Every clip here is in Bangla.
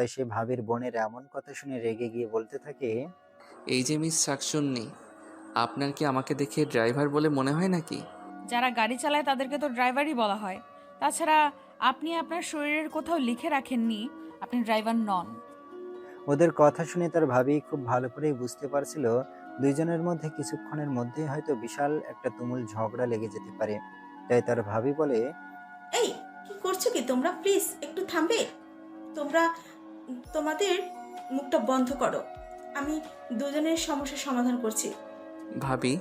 তাই সে ভাবির বোনের এমন কথা শুনে রেগে গিয়ে বলতে থাকে, এই যে মিস শাকচুন্নি, আপনার কি আমাকে দেখে ড্রাইভার বলে মনে হয় নাকি? যারা গাড়ি চালায় তাদেরকে তো ড্রাইভারই বলা হয়। তাছাড়া আপনি আপনার শরীরের কোথাও লিখে রাখেননি আপনি ড্রাইভার নন। ওদের কথা শুনে তার ভাবি খুব ভালো করেই বুঝতে পারছিল দুইজনের মধ্যে কিছুক্ষণের মধ্যেই হয়তো বিশাল একটা তুমুল ঝগড়া লেগে যেতে পারে। তাই তার ভাবি বলে, এই, কি করছো কি তোমরা? প্লিজ একটু থামবে? তোমরা তোমাদের মুখটা বন্ধ করো। আমি দুজনের সমস্যার সমাধান করছি। ভাবি,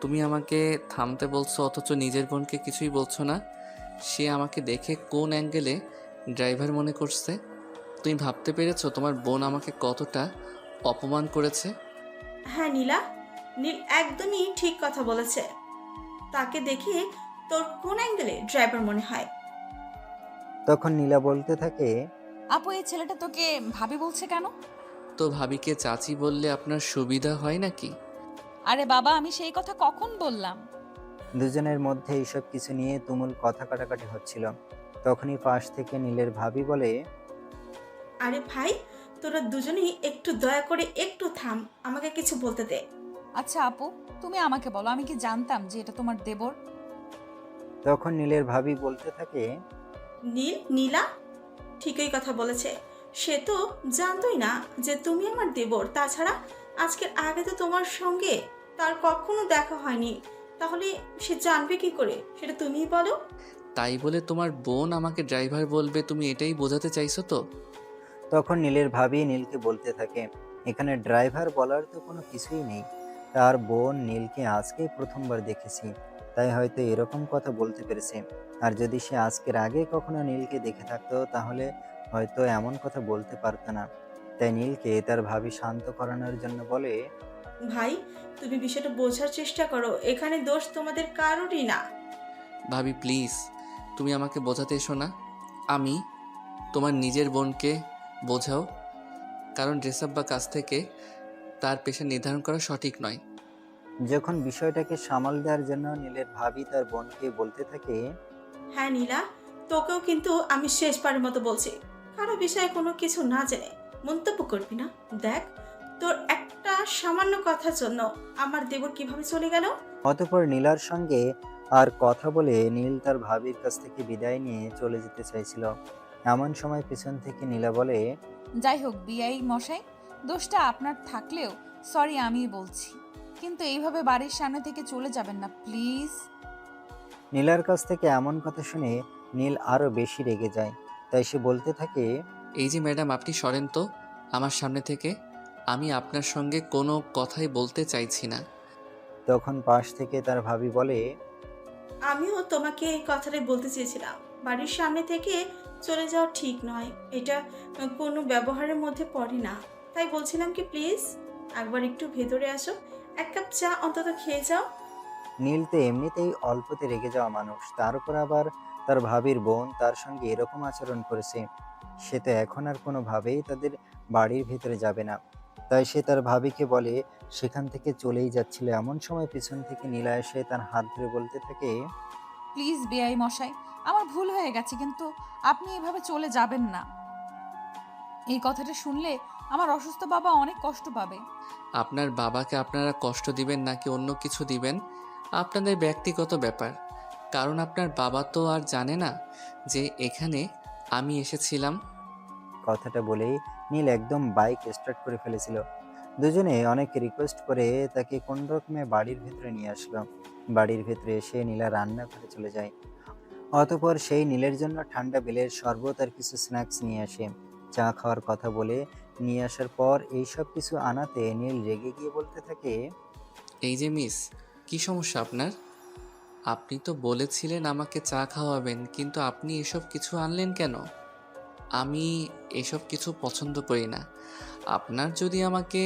তুমি আমাকে থামতে বলছো অথচ নিজের বোনকে কিছুই বলছো না। সে আমাকে দেখে কোন অ্যাঙ্গেলে ড্রাইভার মনে করছে? তুমি ভাবতে পেরেছো তোমার বোন আমাকে কতটা অপমান করেছে? হ্যাঁ নীলা, নীল একদমই ঠিক কথা বলেছে। তাকে দেখে তোর কোন অ্যাঙ্গেলে ড্রাইভার মনে হয়? তখন নীলা বলতে থাকে, আপু, এই ছেলেটা তোকে ভাবি বলছে কেন? তো ভাবিকে চাচি বললে আপনার সুবিধা হয় নাকি? আরে বাবা, আমি সেই কথা কখন বললাম? দুজনের মধ্যে এইসব কিছু নিয়ে তুমুল কথা কাটাকাটি হচ্ছিল। তখনই পাশ থেকে নীলের ভাবি বলে, আরে ভাই, তোরা দুজনেই একটু দয়া করে একটু থাম, আমাকে কিছু বলতে দে। আচ্ছা আপু, তুমি আমাকে বলো, আমি কি জানতাম যে এটা তোমার দেবর? তখন নীলের ভাবি বলতে থাকে, নীলা ঠিকই কথা বলেছে। সে তো জানতোই না যে তুমি আমার দেবর। তাছাড়া আজকের আগে তো তোমার সঙ্গে তার কখনো দেখা হয়নি। তাহলে সে জানবে কি করে, সেটা তুমিই বলো। তাই বলে তোমার বোন আমাকে ড্রাইভার বলবে, তুমি এটাই বোঝাতে চাইছো তো? তখন নীলের ভাবি নীলকে বলতে থাকে, এখানে ড্রাইভার বলার তো কোনো কিছুই নেই। তার বোন নীলকে আজকেই প্রথমবার দেখেছি, তাই হয়তো এরকম কথা বলতে পেরেছে। আর যদি সে আজকের আগে কখনো নীলকে দেখে থাকতো তাহলে হয়তো এমন কথা বলতে পারতো না। তাই নীলকে তার ভাবি শান্ত করানোর জন্য বলে, ভাই, তুমি বিষয়টা বোঝার চেষ্টা করো। এখানে দোষ তোমাদের কারোরই না। ভাবি প্লিজ, তুমি আমাকে বোঝাতে এসো না। আমি তোমার নিজের বোনকে বোঝাও, কারণ ড্রেসআপ বা কাছ থেকে তার পেশা নির্ধারণ করা সঠিক নয়। যখন বিষয়টাকে সামাল দেওয়ার জন্য নীলের ভাবি তার বোনকে বলতে থাকে, হ্যাঁ নীলা, তোকেও কিন্তু আমি শেষবারের মতো বলছি, কারো বিষয়ে কোনো কিছু না জেনে মন্তব্য করবি না। দেখ, তোর একটা সামান্য কথার জন্য আমার দেবর কিভাবে চলে গেল। অতঃপর নীলার সঙ্গে আর কথা বলে নীল তার ভাবির কাছ থেকে বিদায় নিয়ে চলে যেতে চাইছিল। এমন সময় পিছন থেকে নীলা বলে, যাই হোক বিআই মশাই, দোষটা আপনার থাকলেও সরি আমি বলছি, কিন্তু এইভাবে বাড়ির সামনে থেকে চলে যাবেন না প্লিজ। নীলার কাছ থেকে এমন কথা শুনে নীল আরো বেশি রেগে যায়। তাই সে বলতে থাকে, এই যে ম্যাডাম, আপনি সরেন তো আমার সামনে থেকে। আমি আপনার সঙ্গে কোনো কথাই বলতে চাইছি না। তখন পাশ থেকে তার ভাবি বলে, আমিও তোমাকে এই কথাটাই বলতে চেয়েছিলাম। বাড়ির সামনে থেকে চলে যাওয়া ঠিক নয়। এটা কোনো ব্যবহারের মধ্যে পড়ে না। তাই বলছিলাম কি প্লিজ একবার একটু ভেতরে আসো, এক কাপ চা অন্তত খেয়ে যাও। নীল তো এমনিতেই অল্পতে রেগে যাওয়া মানুষ, তার উপর আবার তার ভাবির বোন তার সঙ্গে এরকম আচরণ করেছে। সে তো এখন আর কোনোভাবেই তাদের বাড়ির ভেতরে যাবে না। তাই সে তার ভাবিকে বলে সেখান থেকে চলেই যাচ্ছিল। এমন সময় পিছন থেকে নীলা এসে তার হাত ধরে বলতে থাকে, প্লিজ বিআই মশাই, আমার ভুল হয়ে গেছে, কিন্তু আপনি এভাবে চলে যাবেন না। এই কথাটা শুনলে আমার অসুস্থ বাবা অনেক কষ্ট পাবে। আপনার বাবাকে আপনারা কষ্ট দিবেন নাকি অন্য কিছু দিবেন আপনাদের ব্যক্তিগত ব্যাপার। কারণ আপনার বাবা তো আর জানে না যে এখানে আমি এসেছিলাম। কথাটা বলেই নীল একদম বাইক স্টার্ট করে ফেলেছিল। দুজনে অনেক রিকোয়েস্ট করে তাকে কোন রকমে বাড়ির ভেতরে নিয়ে আসলো। বাড়ির ভেতরে এসে নীলা রান্না করে চলে যায়। অতঃপর সেই নীলের জন্য ঠান্ডা বেলের শরবত আর কিছু স্ন্যাক্স নিয়ে আসে। চা খাওয়ার কথা বলে নিয়ে আসার পর এইসব কিছু আনাতে নীল রেগে গিয়ে বলতে থাকে, এই যে মিস, কি সমস্যা আপনার? আপনি তো বলেছিলেন আমাকে চা খাওয়াবেন, কিন্তু আপনি এসব কিছু আনলেন কেন? আমি এসব কিছু পছন্দ করি না। আপনার যদি আমাকে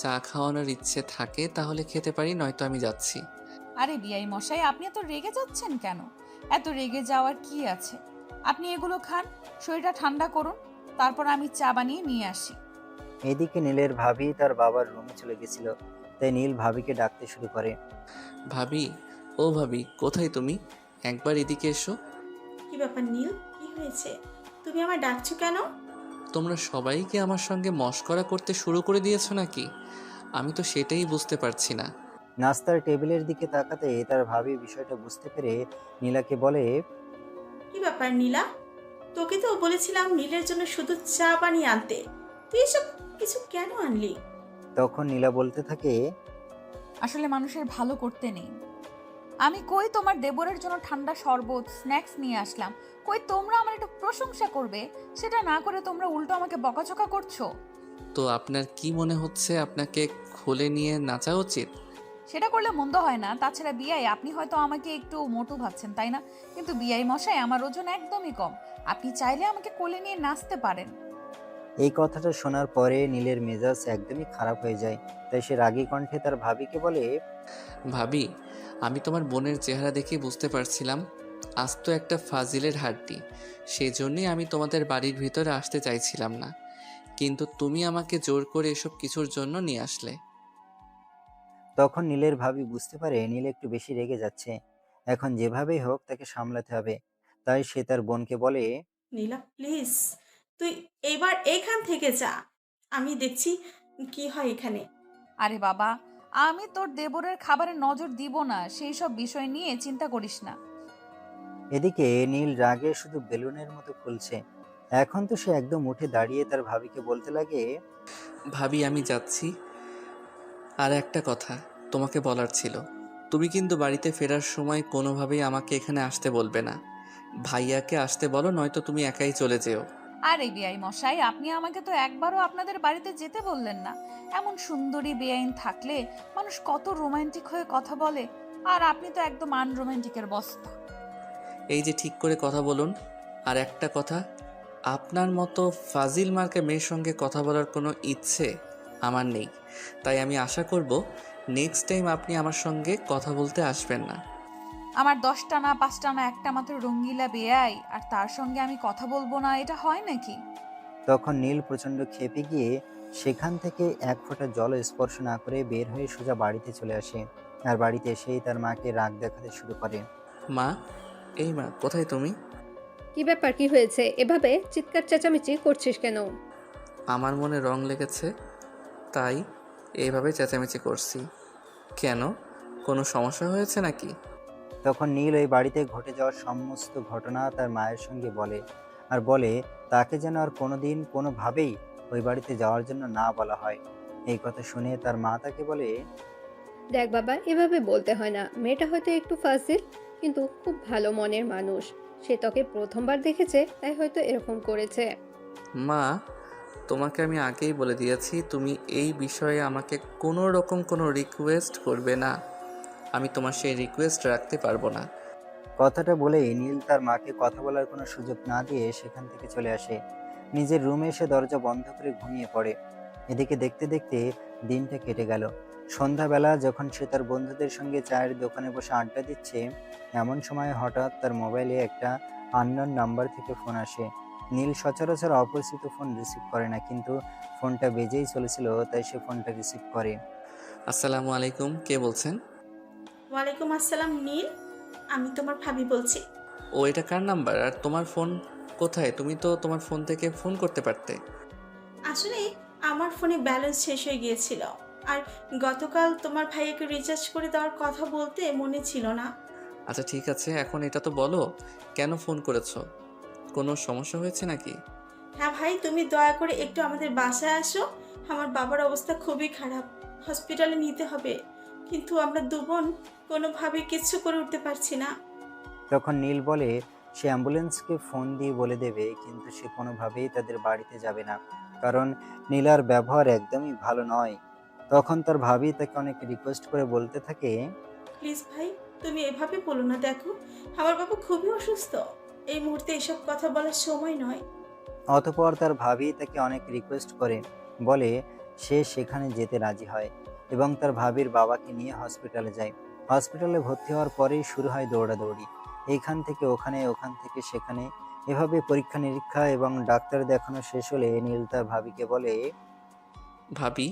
চা খাওয়ানোর ইচ্ছে থাকে তাহলে খেতে পারি, নয়তো আমি যাচ্ছি। আরে বিআই মশাই, আপনি এত রেগে যাচ্ছেন কেন? এত রেগে যাওয়ার কি আছে? আপনি এগুলো খান, শরীরটা ঠান্ডা করুন, তারপর আমি চা বানিয়ে নিয়ে আসি। এদিকে নীলের ভাবি তার বাবার রুমে চলে গেছিল। তাই নীল ভাবিকে ডাকতে শুরু করে, ভাবি, ও ভাবি, কোথায় তুমি? একবার এদিকে এসো। কি ব্যাপার নীল, কি হয়েছে? তুমি আমায় ডাকছো কেন? তোমরা সবাই কি আমার সঙ্গে মশকরা করতে শুরু করে দিয়েছো নাকি? আমি তো সেটাই বুঝতে পারছি না। নাস্তার টেবিলের দিকে তাকাতে তার ভাবি বিষয়টা বুঝতে পেরে নীলাকে বলে, কি ব্যাপার নীলা? তোকে তো বলেছিলাম নীলের জন্য শুধু চা বানিয়ে আনতে, তুই এসব কিছু কেন আনলি? তখন নীলা বলতে থাকে, আসলে মানুষের ভালো করতে নেই। আমি কই তোমার দেবরের জন্য ঠান্ডা শরবত স্ন্যাক্স নিয়ে আসলাম, কই তোমরা আমার একটু প্রশংসা করবে, সেটা না করে তোমরা উল্টো আমাকে বকাঝকা করছো। তো আপনার কি মনে হচ্ছে আপনাকে খুলে নিয়ে নাচা উচিত? সেটা করলে মন্দ হয় না। তাছাড়া বিআই, আপনি হয়তো আমাকে একটু মোটু ভাবছেন তাই না, কিন্তু বিআই মশাই আমার ওজন একদমই কম। আপনি চাইলে আমাকে কোলে নিয়ে নাচতে পারেন। এই কথাটা শোনার পরে নীলের মেজাজ একদমই খারাপ হয়ে যায়। তাই সে রাগী কণ্ঠে তার ভাবিকে বলে, ভাবি, আমি তোমার বোনের চেহারা দেখে বুঝতে পারছিলাম আজ তো একটা ফাজিলের হাড্ডি। সেজন্যই আমি তোমাদের বাড়ির ভিতরে আসতে চাইছিলাম না, কিন্তু তুমি আমাকে জোর করে এসব কিছুর জন্য নিয়ে আসলে। তখন নীলের ভাবি বুঝতে পারে নীল একটু বেশি রেগে যাচ্ছে। এখন যেভাবেই হোক তাকে সামলাতে হবে। তাই সে তার বোনকে বলে, নীলা প্লিজ, তুই এবার এখান থেকে যা, আমি দেখছি কি হয় এখানে। আরে বাবা, আমি তোর দেবরের খাবারে নজর দিব না, সেই সব বিষয় নিয়ে চিন্তা করিস না। এদিকে নীল রাগে শুধু বেলুনের মতো ফুলছে। এখন তো সে একদম উঠে দাঁড়িয়ে তার ভাবিকে বলতে লাগে, ভাবি, আমি যাচ্ছি। আর একটা কথা তোমাকে বলার ছিল, তুমি কিন্তু বাড়িতে ফেরার সময় কোনোভাবেই আমাকে এখানে আসতে বলবে না। ভাইয়াকে আসতে বলো, নয়তো তুমি একাই চলে যেও। আরে বিআই মশাই, আপনি আমাকে তো একবারও আপনাদের বাড়িতে যেতে বললেন না। এমন সুন্দরী বেআইন থাকলে মানুষ কত রোমান্টিক হয়ে কথা বলে, আর আপনি তো একদম আনরোমান্টিকের বস্তা। এই যে ঠিক করে কথা বলুন। আর একটা কথা, আপনার মতো ফাজিল মার্কা মেয়ের সঙ্গে কথা বলার কোনো ইচ্ছে আমার নেই। তাই আমি আশা করব নেক্সট টাইম আপনি আমার সঙ্গে কথা বলতে আসবেন না। আমার 10টা না 5টা না একটা মাত্র রঙ্গিলা বেআই, আর তার সঙ্গে আমি কথা বলবো না, এটা হয় নাকি? তখন নীল প্রচন্ড ক্ষেপে গিয়ে সেখান থেকে এক ফোঁটা জল স্পর্শ না করে বের হয়ে সোজা বাড়িতে চলে আসে। আর বাড়িতে এসেই তার মাকে রাগ দেখাতে শুরু করে। মা, এই মা, কোথায় তুমি? কি ব্যাপার, কি হয়েছে? এভাবে চিৎকার চেঁচামেচি করছিস কেন? আমার মনে রং লেগেছে, তাই এইভাবে চেঁচামেচি করছি। কেন, কোনো সমস্যা হয়েছে নাকি? তখন নীল ওই বাড়িতে ঘটে যাওয়ার সমস্ত ঘটনা তার মায়ের সঙ্গে বলে। আর বলে তাকে যেন আর কোনোদিন কোনোভাবেই ওই বাড়িতে যাওয়ার জন্য না বলা হয়। এই কথা শুনে তার মা তাকে বলে, দেখ বাবা, এভাবে বলতে হয় না। মেয়েটা হয়তো একটু ফাজিল, কিন্তু খুব ভালো মনের মানুষ। সে তোকে প্রথমবার দেখেছে, তাই হয়তো এরকম করেছে। মা, তোমাকে আমি আগেই বলে দিয়েছি তুমি এই বিষয়ে আমাকে কোনো রকম কোনো রিকোয়েস্ট করবে না। আমি তোমার সেই রিকোয়েস্ট রাখতে পারবো না। কথাটা বলেই নীল তার মাকে কথা বলার কোনো সুযোগ না দিয়ে সেখান থেকে চলে আসে। নিজের রুমে এসে দরজা বন্ধ করে ঘুমিয়ে পড়ে। এদিকে দেখতে দেখতে দিনটা কেটে গেল। সন্ধ্যাবেলা যখন সে তার বন্ধুদের সঙ্গে চায়ের দোকানে বসে আড্ডা দিচ্ছে, এমন সময় হঠাৎ তার মোবাইলে একটা আননোন নাম্বার থেকে ফোন আসে। নীল সচরাচর অপরিচিত ফোন রিসিভ করে না, কিন্তু ফোনটা বেজেই চলেছিল, তাই সে ফোনটা রিসিভ করে। আসসালামু আলাইকুম, কে বলছেন? ওয়ালাইকুম আসসালাম নীল, আমি তোমার ভাবি বলছি। ও, এটা কার নাম্বার? আর তোমার ফোন কোথায়? তুমি তো তোমার ফোন থেকে ফোন করতে পারতে। আসলে আমার ফোনে ব্যালেন্স শেষ হয়ে গিয়েছিল, আর গতকাল তোমার ভাইয়াকে রিচার্জ করে দেওয়ার কথা বলতে মনে ছিল না। আচ্ছা ঠিক আছে, এখন এটা তো বলো, কেন ফোন করেছো? কোনো সমস্যা হয়েছে নাকি? হ্যাঁ ভাই, তুমি দয়া করে একটু আমাদের বাসায় আসো। আমার বাবার অবস্থা খুবই খারাপ, হসপিটালে নিতে হবে, কিন্তু আমরা দুবোন কোনোভাবে কিচ্ছু করে উঠতে পারছি না। তখন নীল বলে সে অ্যাম্বুলেন্সকে ফোন দিয়ে বলে দেবে, কিন্তু সে কোনোভাবেই তাদের বাড়িতে যাবে না, কারণ নীলার ব্যবহার একদমই ভালো নয়। তখন তার ভাবি তাকে অনেক রিকোয়েস্ট করে বলতে থাকে, প্লিজ ভাই, তুমি এভাবে বলো না, দেখো আমার বাবা খুবই অসুস্থ, এই মুহূর্তে এসব কথা বলার সময় নয়। অতঃপর তার ভাবি তাকে অনেক রিকোয়েস্ট করে বলে সে সেখানে যেতে রাজি হয় এবং তার ভাবির বাবাকে নিয়ে হসপিটালে যায়। হসপিটালে ভর্তি হওয়ার পরেই শুরু হয় দৌড়াদৌড়ি, এইখান থেকে ওখানে, ওখান থেকে সেখানে। এভাবে পরীক্ষা নিরীক্ষা এবং ডাক্তার দেখানো শেষ হলে নীল তার ভাবিকে বলে, ভাবি,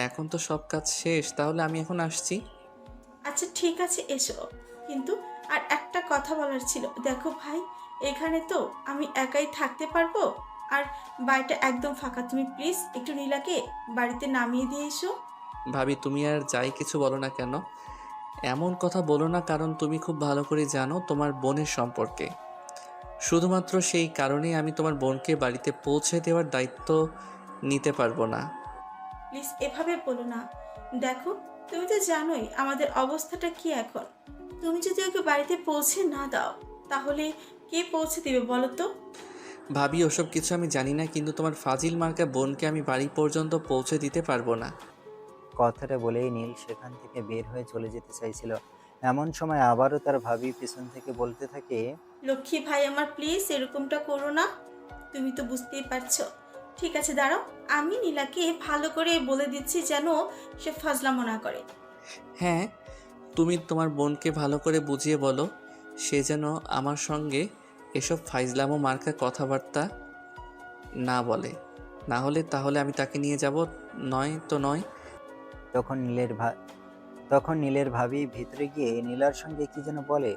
এখন তো সব কাজ শেষ, তাহলে আমি এখন আসছি। আচ্ছা ঠিক আছে, এসো, কিন্তু আর একটা কথা বলার ছিল। দেখো ভাই, এখানে তো আমি একাই থাকতে পারবো, আর বাড়িটা একদম ফাঁকা। তুমি প্লিজ একটু নীলাকে বাড়িতে নামিয়ে দিয়ে এসো। ভাবি তুমি আর যাই কিছু বলো না কেন, এমন কথা বলো না, কারণ তুমি খুব ভালো করে জানো তোমার বোনের সম্পর্কে। শুধুমাত্র সেই কারণেই আমি তোমার বোনকে বাড়িতে পৌঁছে দেওয়ার দায়িত্ব নিতে পারবো না। প্লিজ এভাবে বলো না। দেখো, তুমি তো জানোই আমাদের অবস্থাটা কি এখন। তুমি যদি ওকে বাড়িতে পৌঁছে না দাও তাহলে কে পৌঁছে দিবে বলো তো? ভাবি ওসব কিছু আমি জানি না, কিন্তু তোমার ফাজিল মার্কা বোনকে আমি বাড়ি পর্যন্ত পৌঁছে দিতে পারবো না। কথাটা বলেই নীল সেখান থেকে বের হয়ে চলে যেতে চাইছিল। এমন সময় আবারও তার ভাবি পিছন থেকে বলতে থাকে, লক্ষ্মী ভাই আমার, প্লিজ এরকমটা করো না। তুমি তো বুঝতেই পারছো। ঠিক আছে, দাঁড়াও, আমি নীলাকে ভালো করে বলে দিচ্ছি যেন সে ফাজলামো না করে। হ্যাঁ, তুমি তোমার বোনকে ভালো করে বুঝিয়ে বলো, সে যেন আমার সঙ্গে এসব ফাইজলামো মার্কা কথাবার্তা না বলে। না হলে তাহলে আমি তাকে নিয়ে যাব, নয় তো নয়। তখন নীলের ভাবি ভিতরে গিয়ে নীলার সঙ্গে কি যেন বলে,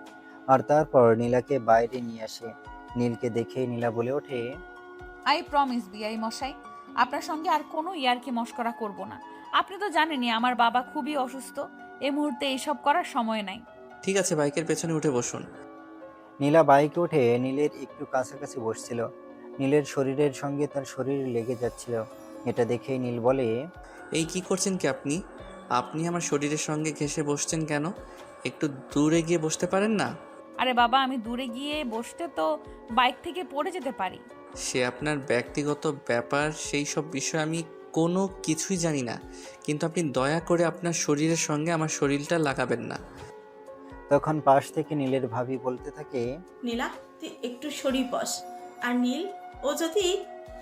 আর তারপর নীলাকে বাইরে নিয়ে আসে। নীলকে দেখে নীলা বলে ওঠে, আই প্রমিস বিআই মশাই, আপনার সঙ্গে আর কোনো ইয়ার্কি মশকরা করব না। আপনি তো জানেনই আমার বাবা খুবই অসুস্থ। এই মুহূর্তে এইসব করার সময় নাই। ঠিক আছে, বাইকের পেছনে উঠে বসুন। নীলা বাইকে উঠে নীলের একটু কাছাকাছি বসছিল। নীলের শরীরের সঙ্গে তার শরীর লেগে যাচ্ছিল। এটা দেখেই নীল বলে, এই কি করছেন কি আপনি? আপনি আমার শরীরের সঙ্গে ঘেঁষে বসছেন কেন? একটু দূরে গিয়ে বসতে পারেন না? আরে বাবা, আমি দূরে গিয়ে বসতে তো বাইক থেকে পড়ে যেতে পারি। সে আপনার ব্যক্তিগত ব্যাপার, সেই সব বিষয়ে আমি কোনো কিছুই জানি না, কিন্তু আপনি দয়া করে আপনার শরীরের সঙ্গে আমার শরীরটা লাগাবেন না। তখন পাশ থেকে নীলের ভাবি বলতে থাকে, নীলা, তুই একটু সরি বস। আর নীল, ও যদি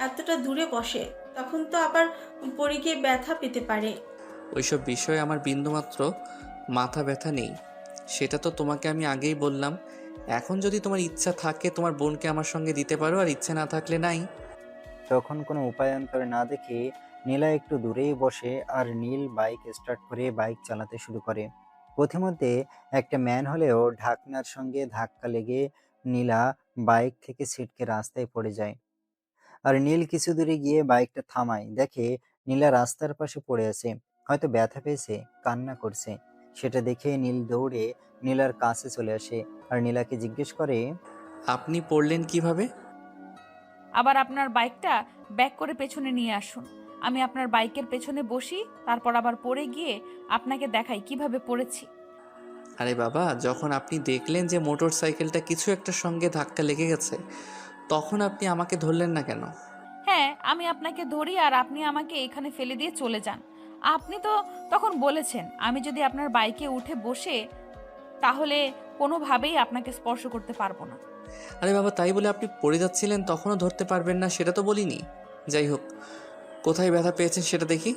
এতটা দূরে বসে তখন তো আবার পড়ে গিয়ে ব্যথা পেতে পারে। ওইসব বিষয়ে আমার বিন্দুমাত্র মাথা ব্যথা নেই, সেটা তো তোমাকে আমি আগেই বললাম। এখন যদি তোমার ইচ্ছা থাকে তোমার বোনকে আমার সঙ্গে দিতে পারো, আর ইচ্ছে না থাকলে নাই। তখন কোনো উপায়ান্তর না দেখে নীলা একটু দূরেই বসে আর নীল বাইক স্টার্ট করে বাইক চালাতে শুরু করে। পথিমধ্যে একটা ম্যান হলেও ঢাকনার সঙ্গে ধাক্কা লেগে নীলা বাইক থেকে ছিটকে রাস্তায় পড়ে যায়। আর নীল কিছু দূরে গিয়ে বাইকটা থামায়, দেখে নীলা রাস্তার পাশে পড়ে আছে, হয়তো ব্যথা পেয়েছে, কান্না করছে। সেটা দেখে নীল দৌড়ে নীলার কাছে চলে আসে আর নীলাকে জিজ্ঞেস করে, আপনি পড়লেন কিভাবে? আবার আপনার বাইকটা ব্যাক করে পেছনে নিয়ে আসুন। আমি আপনার বাইকের পেছনে বসি, তারপর আবার পড়ে গিয়ে আপনাকে দেখাই কিভাবে পড়েছি। আরে বাবা, যখন আপনি দেখলেন যে মোটর সাইকেলটা কিছু একটা সঙ্গে ধাক্কা লেগে গেছে, তখন আপনি আমাকে ধরলেন না কেন? হ্যাঁ, আমি আপনাকে ধরি আর আপনি আমাকে এখানে ফেলে দিয়ে চলে যান। আপনি তো তখন বলেছেন আমি যদি আপনার বাইকে উঠে বসে তাহলে কোনোভাবেই আপনাকে স্পর্শ করতে পারবো না। আরে বাবা, তাই বলে আপনি পড়ে যাচ্ছিলেন তখনও ধরতে পারবেন না সেটা তো বলিনি। যাই হোক, কোথায় ব্যথা পেয়েছেন সেটা দেখি।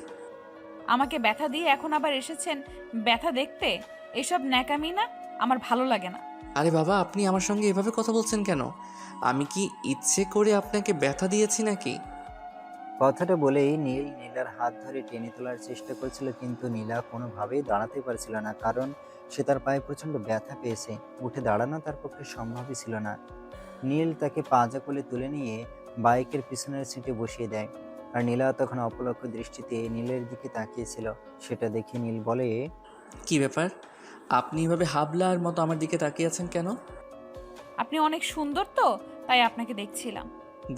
আমাকে ব্যথা দিয়ে এখন আবার এসেছেন ব্যথা দেখতে? এসব ন্যাকামি না, আমার ভালো লাগে না। আরে বাবা, আপনি আমার সঙ্গে এভাবে কথা বলছেন কেন? আমি কি ইচ্ছে করে আপনাকে ব্যথা দিয়েছি নাকি? কথাটা বলেই নীল নীলার হাত ধরে টেনে তোলার চেষ্টা করছিল, কিন্তু নীলা কোনোভাবেই দাঁড়াতে পারছিল না, কারণ সে তার পায়ে প্রচন্ড ব্যথা পেয়েছে। উঠে দাঁড়ানো তার পক্ষে সম্ভবই ছিল না। নীল তাকে পাজা কোলে তুলে নিয়ে বাইকের পিছনের সিটে বসিয়ে দেয়। আর নীলা তখন অপলক দৃষ্টিতে নীলের দিকে তাকিয়েছিল। সেটা দেখে নীল বলে, কি ব্যাপার, আপনি এভাবে হাবলার মতো আমার দিকে তাকিয়ে আছেন কেন? আপনি অনেক সুন্দর তো, তাই আপনাকে দেখছিলাম।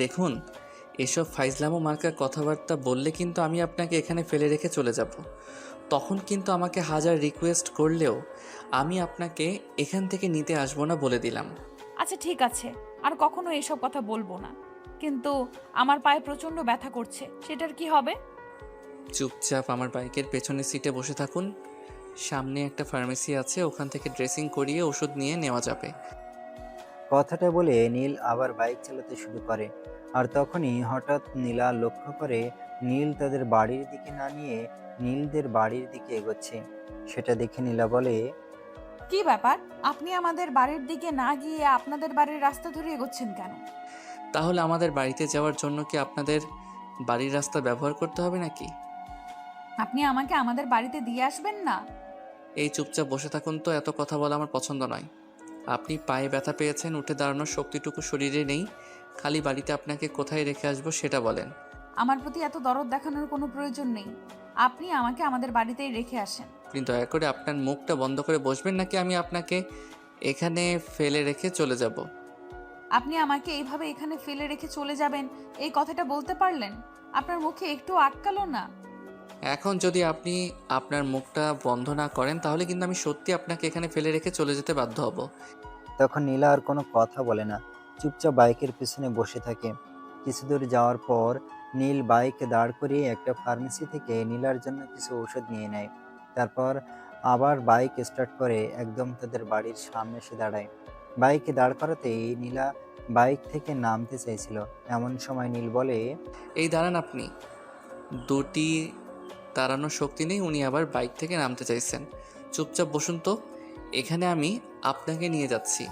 দেখুন, এসব ফাইজলামো মার্কা কথাবার্তা বললে কিন্তু আমি আপনাকে এখানে ফেলে রেখে চলে যাব। তখন কিন্তু আমাকে হাজার রিকোয়েস্ট করলেও আমি আপনাকে এখান থেকে নিতে আসবো না, বলে দিলাম। আচ্ছা ঠিক আছে, আর কখনো এসব কথা বলবো না। কিন্তু আমার পায়ে প্রচন্ড ব্যথা করছে, সেটার কি হবে? চুপচাপ আমার বাইকের পেছনের সিটে বসে থাকুন। সামনে একটা ফার্মেসি আছে, ওখান থেকে ড্রেসিং করিয়ে ওষুধ নিয়ে নেওয়া যাবে। কথাটা বলে নীল আবার বাইক চালাতে শুরু করে। আর তখনই হঠাৎ নীলা লক্ষ্য করে নীল তাদের বাড়ির দিকে না নিয়ে নীলদের বাড়ির দিকে এগোচ্ছে। সেটা দেখে নীলা বলে, কি ব্যাপার, আপনি আমাদের বাড়ির দিকে না গিয়ে আপনাদের বাড়ির রাস্তা ধরে এগোচ্ছেন কেন? তাহলে আমাদের বাড়িতে যাওয়ার জন্য কি আপনাদের বাড়ির রাস্তা ব্যবহার করতে হবে নাকি? আপনি আমাকে আমাদের বাড়িতে দিয়ে আসবেন না? এই চুপচাপ বসে থাকুন তো, এত কথা বলা আমার পছন্দ নয়। আপনি পায়ে ব্যথা পেয়েছেন, উঠে দাঁড়ানোর শক্তিটুকু শরীরে নেই, খালি বাড়িতে আপনাকে কোথায় রেখে আসবো সেটা বলেন। আমার প্রতি এত দরদ দেখানোর কোনো প্রয়োজন নেই। আপনি আমাকে আমাদের বাড়িতেই রেখে আসেন। আপনি দয়া করে আপনার মুখটা বন্ধ করে বসবেন, নাকি আমি আপনাকে এখানে ফেলে রেখে চলে যাব? আপনি আমাকে এইভাবে এখানে ফেলে রেখে চলে যাবেন, এই কথাটা বলতে পারলেন? আপনার মুখে একটু আটকালো না? এখন যদি আপনি আপনার মুখটা বন্ধ না করেন তাহলে কিন্তু আমি সত্যি আপনাকে এখানে ফেলে রেখে চলে যেতে বাধ্য হব। তখন নীলা আর কোনো কথা বলে না, চুপচাপ বাইকের পিছনে বসে থাকে। কিছু দূর যাওয়ার পর নীল বাইক দাঁড় করিয়ে একটা ফার্মেসি থেকে নীলার জন্য কিছু ওষুধ নিয়ে নেয়। তারপর আবার বাইক স্টার্ট করে একদম তাদের বাড়ির সামনে এসে দাঁড়ায়। বাইক দাঁড় করাতেই নীলা বাইক থেকে নামতে চাইছিল, এমন সময় নীল বলে, এই দাঁড়ান আপনি। দুটি দাঁড়ানোর শক্তি নেই, উনি আবার বাইক থেকে নামতে চাইছেন। চুপচাপ বসুন তো, এখানে আমি আপনাকে নিয়ে যাচ্ছি।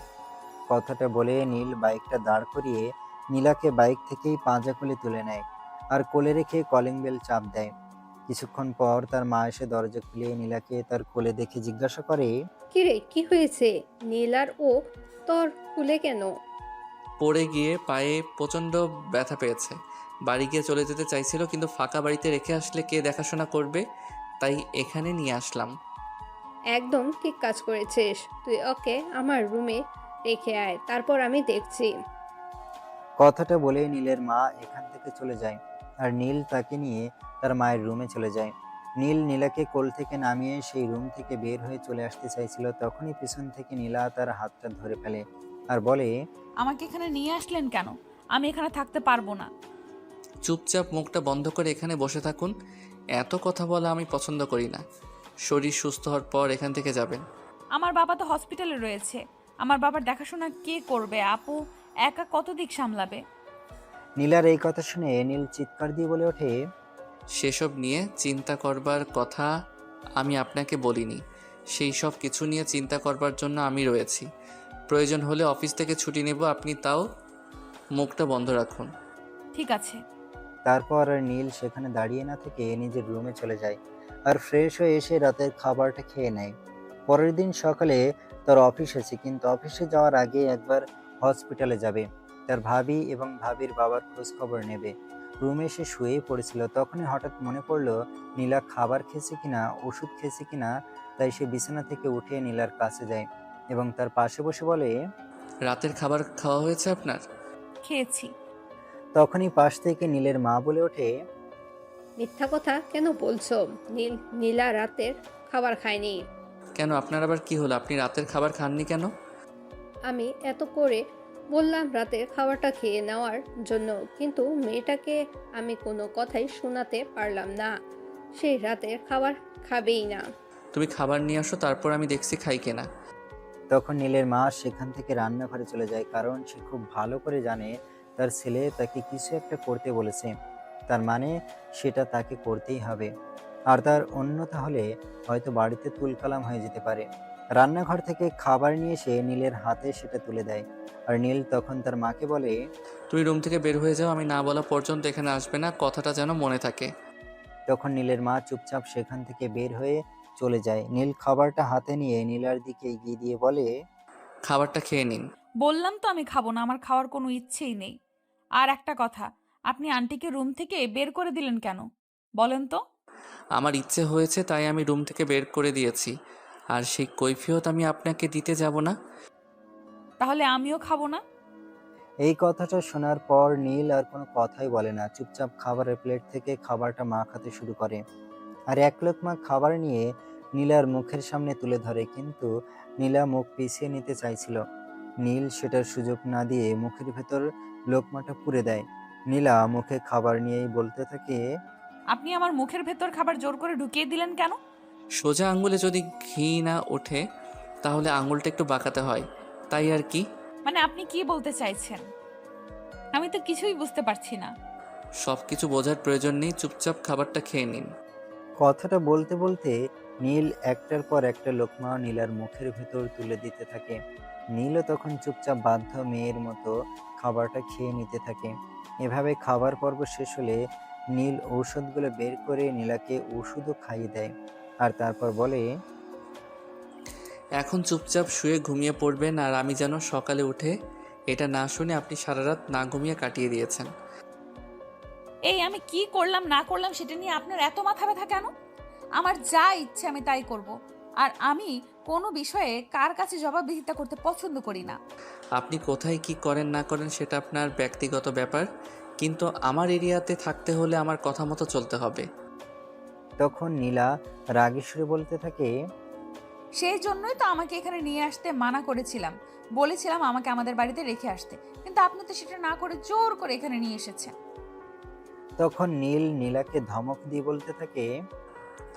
কথাটা বলে নীল বাইকটা দাঁড় করিয়ে নীলাকে বাইক থেকেই পাঁজা কোলে তুলে নেয় আর কোলে রেখে কলিং বেল চাপ দেয়। কিছুক্ষণ পর তার মা এসে দরজা খুলে নীলাকে তার কোলে দেখে জিজ্ঞাসা করে, কিরে, কি হয়েছে? নীল আর ও তোর কুলে কেন? পড়ে গিয়ে পায়ে প্রচণ্ড ব্যথা পেয়েছে। বাড়ি গিয়ে চলে যেতে চাইছিল, কিন্তু ফাঁকা বাড়িতে রেখে আসলে কে দেখাশোনা করবে, তাই এখানে নিয়ে আসলাম। একদম ঠিক কাজ করেছিস। তুই ওকে আমার রুমে রেখে আয়, তারপর আমি দেখছি। কথাটা বলে নীলের মা এখান থেকে চলে যায় আর নীল তাকে নিয়ে তার মায়ের রুমে চলে যায়। নীল নীলাকে কোল থেকে নামিয়ে সেই রুম থেকে বের হয়ে চলে আসতে চাইছিল, তখনই পিছন থেকে নীলা তার হাতটা ধরে ফেলে আর বলে, আমাকে এখানে নিয়ে আসলেন কেন? আমি এখানে থাকতে পারবো না। চুপচাপ মুখটা বন্ধ করে এখানে বসে থাকুন। এত কথা বলা আমি পছন্দ করি না। শরীর সুস্থ হওয়ার পর এখান থেকে যাবেন। আমার বাবা তো হসপিটালে রয়েছে। আমার বাবার দেখাশোনা কে করবে? আপু একা কত দিক সামলাবে? নীলার এই কথা শুনে নীল চিৎকার দিয়ে বলে ওঠে, সেসব নিয়ে চিন্তা করবার কথা আমি আপনাকে বলিনি। সেই সব কিছু নিয়ে চিন্তা করবার জন্য আমি রয়েছি। প্রয়োজন হলে অফিস থেকে ছুটি নেব, আপনি তাও মুখটা বন্ধ রাখুন। ঠিক আছে। তারপর আর নীল সেখানে দাঁড়িয়ে না থেকে নিজের রুমে চলে যায় আর ফ্রেশ হয়ে এসে রাতের খাবারটা খেয়ে নেয়। পরের দিন সকালে তার অফিস আছে, কিন্তু অফিসে যাওয়ার আগে একবার হসপিটালে যাবে, তার ভাবি এবং ভাবির বাবার খোঁজ খবর নেবে। রুমে এসে শুয়ে পড়েছিল, তখনই হঠাৎ মনে পড়লো নীলা খাবার খেয়েছে কিনা, ওষুধ খেয়েছে কিনা। তাই সে বিছানা থেকে উঠে নীলার কাছে যায় এবং তার পাশে বসে বলে, রাতের খাবার খাওয়া হয়েছে আপনার? খেয়েছি। তখনই পাশ থেকে নীলের মা বলে ওঠে, মিথ্যা কথা কেন বলছো? নীলা রাতের খাবার খায়নি। কেন, আপনার আবার কি হলো? আপনি রাতের খাবার খাননি কেন? আমি এত করে বললাম রাতের খাবারটা খেয়ে নেওয়ার জন্য, কিন্তু মেয়েটাকে আমি কোনো কথাই শোনাতে পারলাম না। সেই রাতের খাবার খাবেই না। তুমি খাবার নিয়ে আসো, তারপর আমি দেখছি খাই কিনা। তখন নীলের মা সেখান থেকে রান্নাঘরে চলে যায়, কারণ সে খুব ভালো করে জানে তার ছেলে তাকে কিছু একটা করতে বলেছে, তার মানে সেটা তাকে করতেই হবে। আর তার অন্যথা হলে হয়তো বাড়িতে তুলকালাম হয়ে যেতে পারে। রান্নাঘর থেকে খাবার নিয়ে এসে নীলের হাতে সেটা তুলে দেয় আর নীল তখন তার মাকে বলে, তুমি রুম থেকে বের হয়ে যাও, আমি না বলা পর্যন্ত এখানে আসবে না, কথাটা যেন মনে থাকে। তখন নীলের মা চুপচাপ সেখান থেকে বের হয়ে চলে যায়। নীল খাবারটা হাতে নিয়ে নীলার দিকে এগিয়ে দিয়ে বলে, খাবারটা খেয়ে নিন। বললাম তো আমি খাবো না, আমার খাওয়ার কোনো ইচ্ছেই নেই। আর একটা কথা, আপনি আন্টিকে রুম থেকে বের করে দিলেন কেন বলেন তো? আমার ইচ্ছে হয়েছে তাই আমি রুম থেকে বের করে দিয়েছি, আর সেই কৈফিয়ত আমি আপনাকে দিতে যাব না। তাহলে আমিও খাবো না। এই কথাটা শোনার পর নীল আর কোনো কথাই বলে না, চুপচাপ খাবারের প্লেট থেকে খাবারটা মা খাতে শুরু করে আর এক লোকমা খাবার নিয়ে নীলার মুখের সামনে তুলে ধরে, কিন্তু নীলা মুখ পিছিয়ে নিতে চাইছিল। নীল সেটার সুযোগ না দিয়ে মুখের ভেতর লোকমাটা পুরে দেয়। নীলা মুখে খাবার নিয়েই বলতে থাকে, আপনি আমার মুখের ভেতর খাবার জোর করে ঢুকিয়ে দিলেন কেন? সোজা আঙ্গুলে যদি ঘি না ওঠে তাহলে আঙুলটা একটু বাঁকাতে হয়, তাই আর কি। মানে আপনি কি বলতে চাইছেন? আমি তো কিছুই বুঝতে পারছি না। সব কিছু বোঝার প্রয়োজন নেই, চুপচাপ খাবারটা খেয়ে নিন। কথাটা বলতে বলতে নীল একটার পর একটা লোকমা নীলার মুখের ভেতর তুলে দিতে থাকে। নীলও তখন চুপচাপ বাধ্য মেয়ের মতো খাবারটা খেয়ে নিতে থাকে। এভাবে খাবার পর্ব শেষ হলে নীল ঔষধগুলো বের করে নীলাকে ওষুধও খাইয়ে দেয় আর তারপর বলে, এখন চুপচাপ শুয়ে ঘুমিয়ে পড়বেন, আর আমি যেন সকালে উঠে এটা না শুনে আপনি সারা রাত না ঘুমিয়ে কাটিয়ে দিয়েছেন। এই আমি কি করলাম না করলাম সেটা নিয়ে আপনার এত মাথা ব্যথা কেন? আমার যা ইচ্ছে আমি তাই করব। আর আমি কোনো বিষয়ে কার কাছে জবাবদিহিতা করতে পছন্দ করি না। আপনি কোথায় কি করেন না করেন সেটা আপনার ব্যক্তিগত ব্যাপার, কিন্তু আমার এরিয়াতে থাকতে হলে আমার কথা মতো চলতে হবে। তখন নীলা রাগী সুরে বলতে থাকে, সেই জন্যই তো আমাকে এখানে নিয়ে আসতে মানা করেছিলাম, বলেছিলাম আমাকে আমাদের বাড়িতে রেখে আসতে, কিন্তু আপনি তো সেটা না করে জোর করে এখানে নিয়ে এসেছেন। তখন নীলাকে ধমক দিয়ে বলতে থাকে,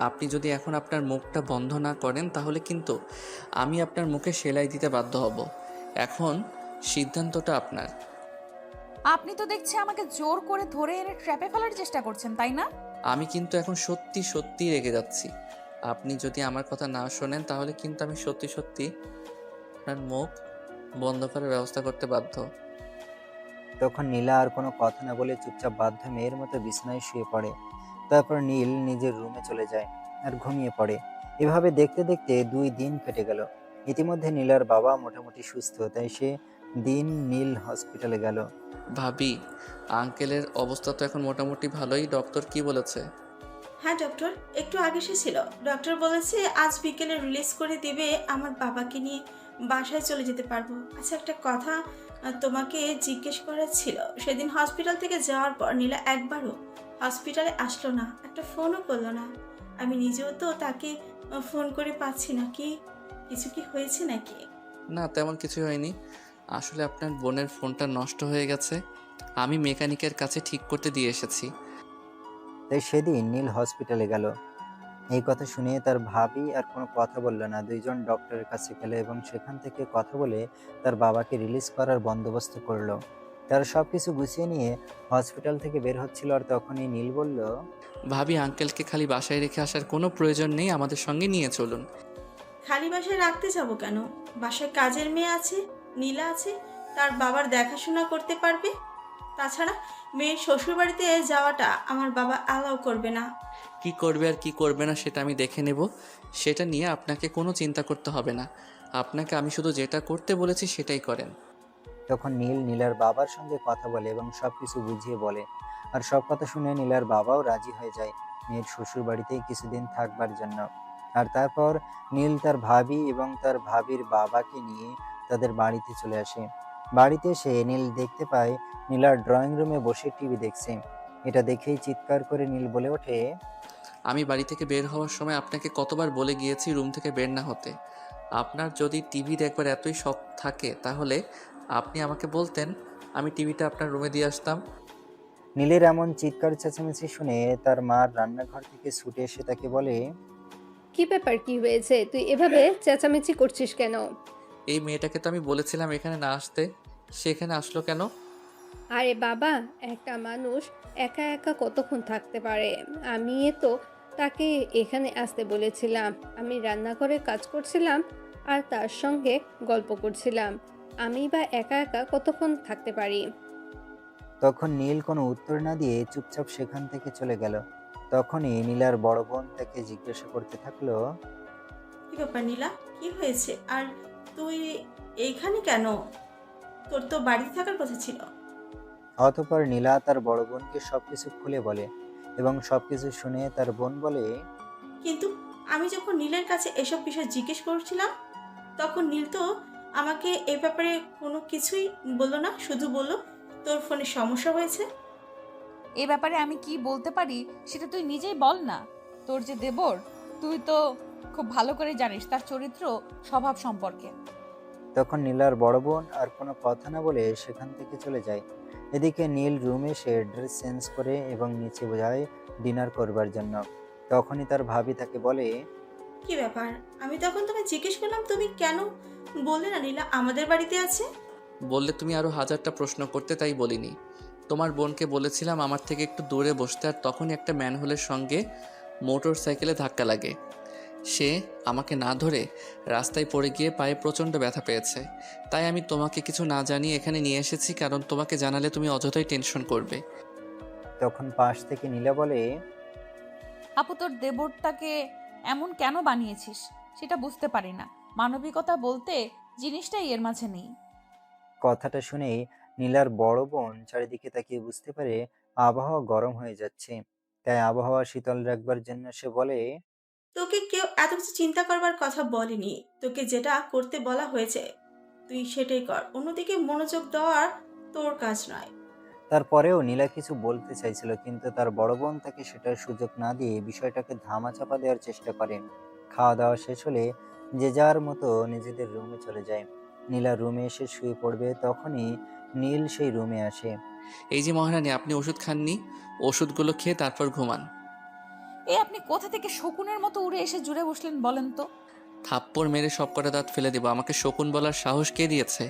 আপনি যদি এখন আপনার মুখটা বন্ধ না করেন তাহলে কিন্তু আমি আপনার মুখে সেলাই দিতে বাধ্য হব। এখন সিদ্ধান্তটা আপনার। আপনি তো দেখছি আমাকে জোর করে ধরে এনে ট্র্যাপে ফেলার চেষ্টা করছেন, তাই না? আমি কিন্তু এখন সত্যি সত্যি রেগে যাচ্ছি। আপনি যদি আমার কথা না শোনেন তাহলে কিন্তু আমি সত্যি সত্যি আপনার মুখ বন্ধ করার ব্যবস্থা করতে বাধ্য। তখন নীলা আর কোনো কথা না বলে চুপচাপ বাধ্য মেয়ের মতো বিছানায় শুয়ে পড়ে। তারপর নীল নিজের রুমে চলে যায় আর ঘুমিয়ে পড়ে। এভাবে দেখতে দেখতে 2 দিন কেটে গেল। ইতিমধ্যে নীলার বাবা মোটামুটি সুস্থ, তাই সে দিন নীল হসপিটালে গেল। ভাবি, আঙ্কেলের অবস্থা তো এখন মোটামুটি ভালোই। ডক্টর কি বলেছে? হ্যাঁ ডক্টর, একটু আগে এসেছিল। ডক্টর বলেছে আজ বিকেলে রিলিজ করে দিবে, আমার বাবাকে নিয়ে বাসায় চলে যেতে পারবো। আচ্ছা একটা কথা তোমাকে জিজ্ঞেস করার ছিল। সেদিন হসপিটাল থেকে যাওয়ার পর নীলা একবারও হসপিটালে আসলো না, একটা ফোনও করলো না। আমি নিজেও তো তাকে ফোন করে পাচ্ছি না। কিছু কি হয়েছে নাকি? না, তেমন কিছু হয়নি। আসলে আপনার বোনের ফোনটা নষ্ট হয়ে গেছে, আমি মেকানিকের কাছে ঠিক করতে দিয়ে এসেছি। তাই সেদিন নীল হসপিটালে গেল। এই কথা শুনে তার ভাবি আর কোনো কথা বলল না। দুইজন ডক্টরের কাছে গেল এবং সেখান থেকে কথা বলে তার বাবাকে রিলিজ করার বন্দোবস্ত করলো। তারা সবকিছু গুছিয়ে নিয়ে হসপিটাল থেকে বের হচ্ছিল, আর তখনই নীল বলল, ভাবি, আঙ্কেলকে খালি বাসায় রেখে আসার কোনো প্রয়োজন নেই, আমাদের সঙ্গে নিয়ে চলুন। খালি বাসায় রাখতে যাব কেন? বাসায় কাজের মেয়ে আছে, নীলা আছে, তার বাবার দেখাশোনা করতে পারবে। তাছাড়া মেয়ের শ্বশুরবাড়িতে যাওয়াটা আমার বাবা অ্যালাউ করবে না। কি করবে আর কি করবে না সেটা আমি দেখে নেব, সেটা নিয়ে আপনাকে কোনো চিন্তা করতে হবে না। আপনাকে আমি শুধু যেটা করতে বলেছি সেটাই করেন। তখন নীলার বাবার সঙ্গে কথা বলে এবং সবকিছু বুঝিয়ে বলে। আর সব কথা শুনে নীলার বাবাও রাজি হয়ে যায় মেয়ের শ্বশুর বাড়িতেই কিছুদিন থাকবার জন্য। আর তারপর নীল তার ভাবি এবং তার ভাবির বাবাকে নিয়ে তাদের বাড়িতে চলে আসে। বাড়িতে এসে নীল দেখতে পায় নীলার ড্রয়িং রুমে বসে টিভি দেখছে। এটা দেখেই চিৎকার করে নীল বলে ওঠে, আমি বাড়ি থেকে বের হওয়ার সময় আপনাকে কতবার বলে গিয়েছি রুম থেকে বের না হতে। আপনার যদি টিভি দেখবার এতই শখ থাকে তাহলে আপনি আমাকে বলতেন, আমি টিভিটা আপনার রুমে দিয়ে আসতাম। নীলের এমন চিৎকার চেঁচামেচি শুনে তার মা রান্নাঘর থেকে ছুটে এসে তাকে বলে, কি ব্যাপার, কি হয়েছে? তুই এভাবে চেঁচামেচি করছিস কেন? এই মেয়েটাকে তো আমি বলেছিলাম এখানে না আসতে, সে এখানে আসলো কেন? আরে বাবা, একটা মানুষ একা একা কতক্ষণ থাকতে পারে? আমি তো তাকে এখানে আসতে বলেছিলাম। আমি রান্নাঘরে কাজ করছিলাম আর তার সঙ্গে গল্প করছিলাম। আমি বা একা একা কতক্ষণ থাকতে পারি? তখন নীল কোনো উত্তর না দিয়ে চুপচাপ সেখান থেকে চলে গেল। তখনই নীলার বড় বোন তাকে জিজ্ঞাসা করতে থাকলো, কি ব্যাপার নীলা, কি হয়েছে? আর তুই এইখানে কেন? তোর তো বাড়িতে থাকার কথা ছিল। অতঃপর নীলা তার বড় বোনকে সবকিছু খুলে বলে এবং সবকিছু শুনে তার বোন বলে, কিন্তু আমি যখন নীলের কাছে এসব বিষয় জিজ্ঞেস করছিলাম তখন নীল তো আমাকে এ ব্যাপারে কোনো কিছুই বললো না, শুধু বললো তোর ফোনে সমস্যা হয়েছে। এ ব্যাপারে আমি কি বলতে পারি সেটা তুই নিজেই বল না। তোর যে দেবর, তুই তো খুব ভালো করে জানিস তার চরিত্র স্বভাব সম্পর্কে। তখন নীলার বড় বোন আর কোনো কথা না বলে সেখান থেকে চলে যায়। এদিকে নীল রুমে সে ড্রেস চেঞ্জ করে এবং নিচে যায় ডিনার করবার জন্য। তখনই তার ভাবি তাকে বলে, কি ব্যাপার? আমি তখন তোকে জিজ্ঞেস করলাম, তুমি কেন বললে না নীলা আমাদের বাড়িতে আছে? বললে তুমি আরও হাজারটা প্রশ্ন করতে, তাই বলিনি। তোমার বোনকে বলেছিলাম আমার থেকে একটু দূরে বসতে, আর তখনই একটা ম্যানহোলের সঙ্গে মোটর সাইকেলে ধাক্কা লাগে। সে আমাকে না ধরে রাস্তায় পড়ে গিয়ে পায়ে প্রচণ্ড ব্যথা পেয়েছে। তাই আমি তোমাকে কিছু না জানিয়ে এখানে নিয়ে এসেছি, কারণ তোমাকে জানালে তুমি অযথাই টেনশন করবে। তখন পাশ থেকে নীলা বলে, আপু, তোর দেবরটাকে এমন কেন বানিয়েছিস সেটা বুঝতে পারি না। মানবিকতা বলতে জিনিসটাই এর মাঝে নেই। কথাটা শুনেই নীলার বড় বোন চারিদিকে তাকিয়ে বুঝতে পারে আবহাওয়া গরম হয়ে যাচ্ছে। তাই আবহাওয়া শীতল রাখবার জন্য সে বলে, তোকে কেউ এত কিছু চিন্তা করবার কথা বলেনি। তোকে যেটা করতে বলা হয়েছে তুই সেটাই কর, অন্যদিকে মনোযোগ দেওয়া তোর কাজ নয়। তারপরেও নীলা কিছু বলতে চাইছিল, কিন্তু তার বড় বোন তাকে সেটার সুযোগ না দিয়ে বিষয়টাকে ধামাচাপা দেওয়ার চেষ্টা করে। খাওয়া দাওয়া শেষ হলে যে যার মতো নিজেদের রুমে চলে যায়। নীলা রুমে এসে শুয়ে পড়বে, তখনই নীল সেই রুমে আসে। এই যে মহারানী, আপনি ওষুধ খাননি? ওষুধগুলো খেয়ে তারপর ঘুমান। আপনি কোথা থেকে শকুনের মতো উড়ে এসে জুড়ে বসলেন বলেন তো? থাপ্পড় মেরে সব কটা দাঁত ফেলে দেবো। আমাকে শকুন বলার সাহস কে দিয়েছে?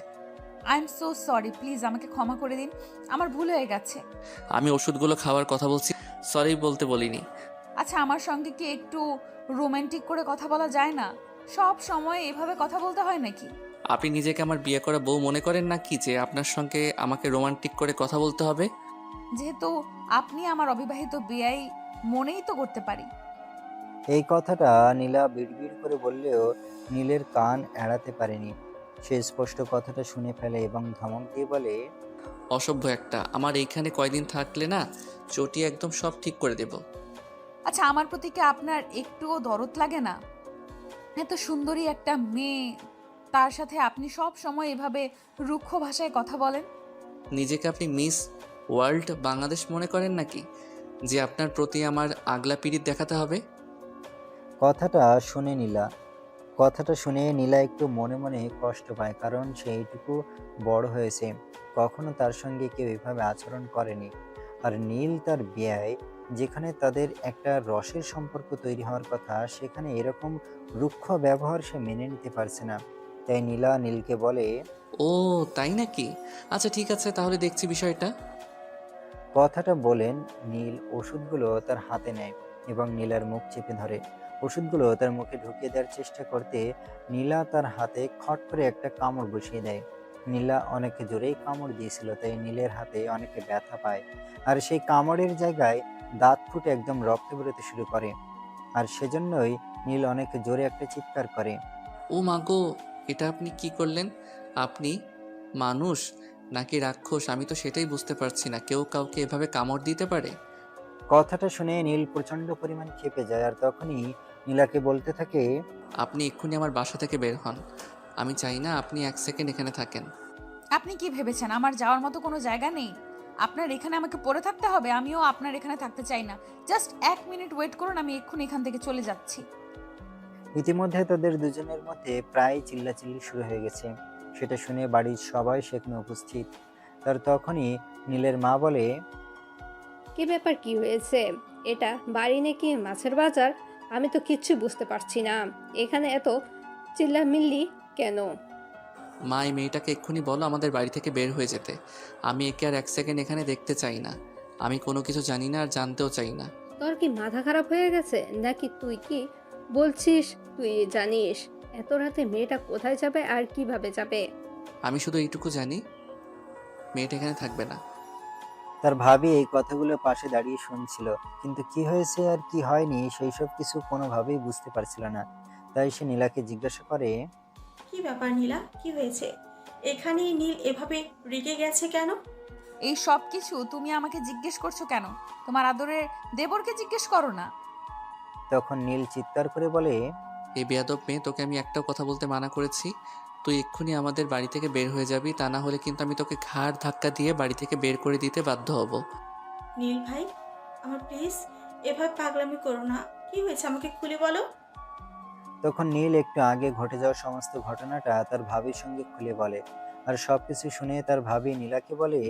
I am so sorry, please আমাকে ক্ষমা করে দিন, আমার ভুল হয়ে গেছে। আমি ওষুধগুলো খাওয়ার কথা বলছি, সরি বলতে বলিনি। আচ্ছা, আমার সঙ্গে কি একটু রোমান্টিক করে কথা বলা যায় না? সব সময় এভাবে কথা বলতে হয় নাকি? আপনি নিজেকে আমার বিয়ে করা বউ মনে করেন না কি যে আপনার সঙ্গে আমাকে রোমান্টিক করে কথা বলতে হবে? যেহেতু আপনি আমার অবিবাহিত বিয়াই, মনেই তো করতে পারি। এই কথাটা নীলা বিড়বিড় করে বললেও নীলের কান এড়াতে পারেনি। সে স্পষ্ট কথাটা শুনে ফেলে এবং ধমক দিয়ে বলে, অসভ্য একটা! আমার এইখানে কয়দিন থাকলে না চটিয়ে একদম সব ঠিক করে দেব। আচ্ছা, আমার প্রতি কি আপনার একটুও দরদ লাগে না? এত সুন্দরী একটা মেয়ে, তার সাথে আপনি সব সময় এভাবে রুক্ষ ভাষায় কথা বলেন। নিজেকে আপনি মিস ওয়ার্ল্ড বাংলাদেশ মনে করেন নাকি যে আপনার প্রতি আমার আগলা পিরিত দেখাতে হবে? কথাটা শুনে নীলা কথাটা শুনে নীলা একটু মনে মনে কষ্ট পায়, কারণ সে এইটুকু বড় হয়েছে, কখনো তার সঙ্গে কেউ এভাবে আচরণ করেনি। আর নীল তার বিয়ে, যেখানে তাদের একটা রসের সম্পর্ক তৈরি হওয়ার কথা, সেখানে এরকম রুক্ষ ব্যবহার সে মেনে নিতে পারছে না। তাই নীলা নীলকে বলে, ও তাই নাকি? আচ্ছা ঠিক আছে, তাহলে দেখছি বিষয়টা। কথাটা বলেন নীল ওষুধগুলো তার হাতে নেয় এবং নীলার মুখ চেপে ধরে। ওষুধগুলো তার মুখে ঢুকিয়ে দেওয়ার চেষ্টা করতে নীলা তার হাতে খট করে একটা কামড় বসিয়ে দেয়। নীলা অনেক জোরেই কামড় দিয়েছিল, তাই নীলের হাতে অনেকে ব্যথা পায়। আর সেই কামড়ের জায়গায় দাঁত ফুটে একদম রক্ত বেরোতে শুরু করে। আর সেজন্যই নীল অনেক জোরে একটা চিৎকার করে। ও মাগো, এটা আপনি কি করলেন? আপনি মানুষ নাকি রাক্ষস আমি তো সেটাই বুঝতে পারছি না। কেউ কাউকে এভাবে কামড় দিতে পারে? কথাটা শুনে নীল প্রচন্ড পরিমাণ ক্ষেপে যায়, আর তখনই নীলাকে বলতে থাকে, আপনি এক্ষুনি আমার বাসা থেকে বের হন। আমি চাই না আপনি এক সেকেন্ড এখানে থাকেন। আপনি কি ভেবেছেন আমার যাওয়ার মতো কোনো জায়গা নেই? আপনার এখানে আমাকে পড়ে থাকতে হবে? আমিও আপনার এখানে থাকতে চাই না। জাস্ট 1 মিনিট ওয়েট করুন, আমি এক্ষুনি এখান থেকে চলে যাচ্ছি। ইতিমধ্যে তাদের দুজনের মধ্যে প্রায় চিল্লাচিল্লি শুরু হয়ে গেছে। সেটা শুনে বাড়ির সবাই সেখানে উপস্থিত। তার তখনই নীলের মা বলে, কি ব্যাপার, কি হয়েছে? এটা বাড়ি নাকি মাছের বাজার? আমি তো কিচ্ছু বুঝতে পারছি না। এখানে এত চিল্লামিল্লি কেন? মা, এই মেয়েটাকে এক্ষুনি বলো আমাদের বাড়ি থেকে বের হয়ে যেতে। আমি একে আর এক সেকেন্ড এখানে দেখতে চাই না। আমি কোনো কিছু জানি না আর জানতেও চাই না। তোর কি মাথা খারাপ হয়ে গেছে নাকি? তুই কি বলছিস তুই জানিস এত রাতে মেয়েটা কোথায় যাবে আর কিভাবে যাবে? আমি শুধু এইটুকু জানি, মেয়েটা এখানে থাকবে না। তার ভাবি এই কথাগুলো পাশে দাঁড়িয়ে শুনছিল, কিন্তু কি হয়েছে আর কি হয়নি সেই সব কিছু কোনোভাবেই বুঝতে পারছিল না। তাই সে নীলাকে জিজ্ঞাসা করে, কি ব্যাপার নীলা, কি হয়েছে? এখানেই নীল এভাবে রেগে গেছে কেন? এই সব কিছু তুমি আমাকে জিজ্ঞেস করছো কেন? তোমার আদরের দেবরকে জিজ্ঞেস করো না। তখন নীল চিৎকার করে বলে, এই বেয়াদব মেয়ে, তোকে আমি একটাও কথা বলতে মানা করেছি। তুই এক্ষুনি আমাদের বাড়ি থেকে বের হয়ে যাবি, তা না হলে কিন্তু আমি তোকে ঘাড় ধাক্কা দিয়ে বাড়ি থেকে বের করে দিতে বাধ্য হব। নীল ভাই, আমার প্লিজ এভাবে পাগলামি করো না। কি হয়েছে আমাকে খুলে বলো। তখন নীল একটু আগে ঘটে যাওয়া সমস্ত ঘটনাটা তার ভাবির সঙ্গে খুলে বলে। আর সবকিছু শুনে তার ভাবি নীলাকে বলে,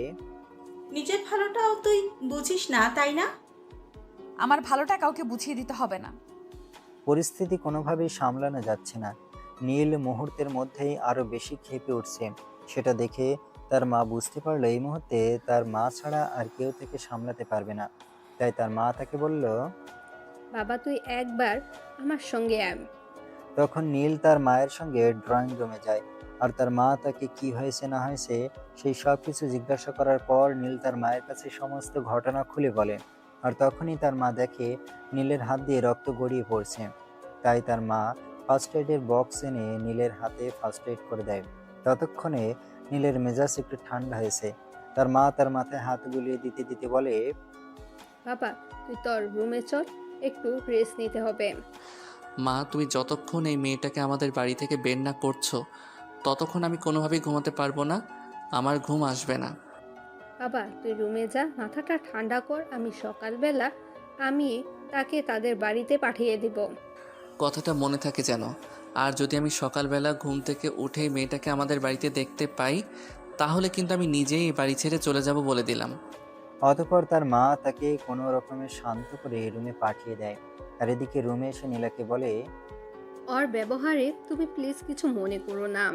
নিজের ভালোটাও তুই বুঝিস না, তাই না? আমার ভালোটা কাউকে বুঝিয়ে দিতে হবে না। পরিস্থিতি কোনোভাবেই সামলানো যাচ্ছে না। নীল মুহূর্তের মধ্যেই আরো বেশি ক্ষেপে উঠছে। সেটা দেখে তার মা বুঝতে পারলো এই মুহূর্তে তার মা ছাড়া আর কেউ থেকে সামলাতে পারবে না। তাই তার মা তাকে বলল। বাবা তুই একবার আমার সঙ্গে আয়। তখন নীল তার মায়ের সঙ্গে ড্রয়িং রুমে যায়। আর তার মা তাকে কি হয়েছে না হয়েছে সেই সব কিছু জিজ্ঞাসা করার পর নীল তার মায়ের কাছে সমস্ত ঘটনা খুলে বলে। আর তখনই তার মা দেখে নীলের হাত দিয়ে রক্ত গড়িয়ে পড়ছে। তাই তার মা ফার্স্ট এডের বক্স এনে নীলের হাতে ফার্স্ট এড করে দেয়। ততক্ষণে নীলের মেজাজ একটু ঠান্ডা হয়েছে। তার মা তার মাথায় হাত বুলিয়ে দিতে দিতে বলে, বাবা, তুই তোর রুমে চল, একটু রেস্ট নিতে হবে। মা, তুমি যতক্ষণ এই মেয়েটাকে আমাদের বাড়ি থেকে বের না করছো ততক্ষণ আমি কোনোভাবেই ঘুমাতে পারবো না। আমার ঘুম আসবে না। বাবা, তুই রুমে যা, মাথাটা ঠান্ডা কর। সকালবেলা আমি তাকে তাদের বাড়িতে পাঠিয়ে দিব। কথাটা মনে থাকে যেন। আর যদি আমি সকালবেলা ঘুম থেকে উঠেই মেয়েটাকে আমাদের বাড়িতে দেখতে পাই তাহলে কিন্তু আমি নিজেই এই বাড়ি ছেড়ে চলে যাব বলে দিলাম। অতঃপর তার মা তাকে কোনো রকমে শান্ত করে রুমে পাঠিয়ে দেয়। আর এদিকে রুমে এসে নীলাকে বলে, ওর ব্যবহারে তুমি প্লিজ কিছু মনে করো না।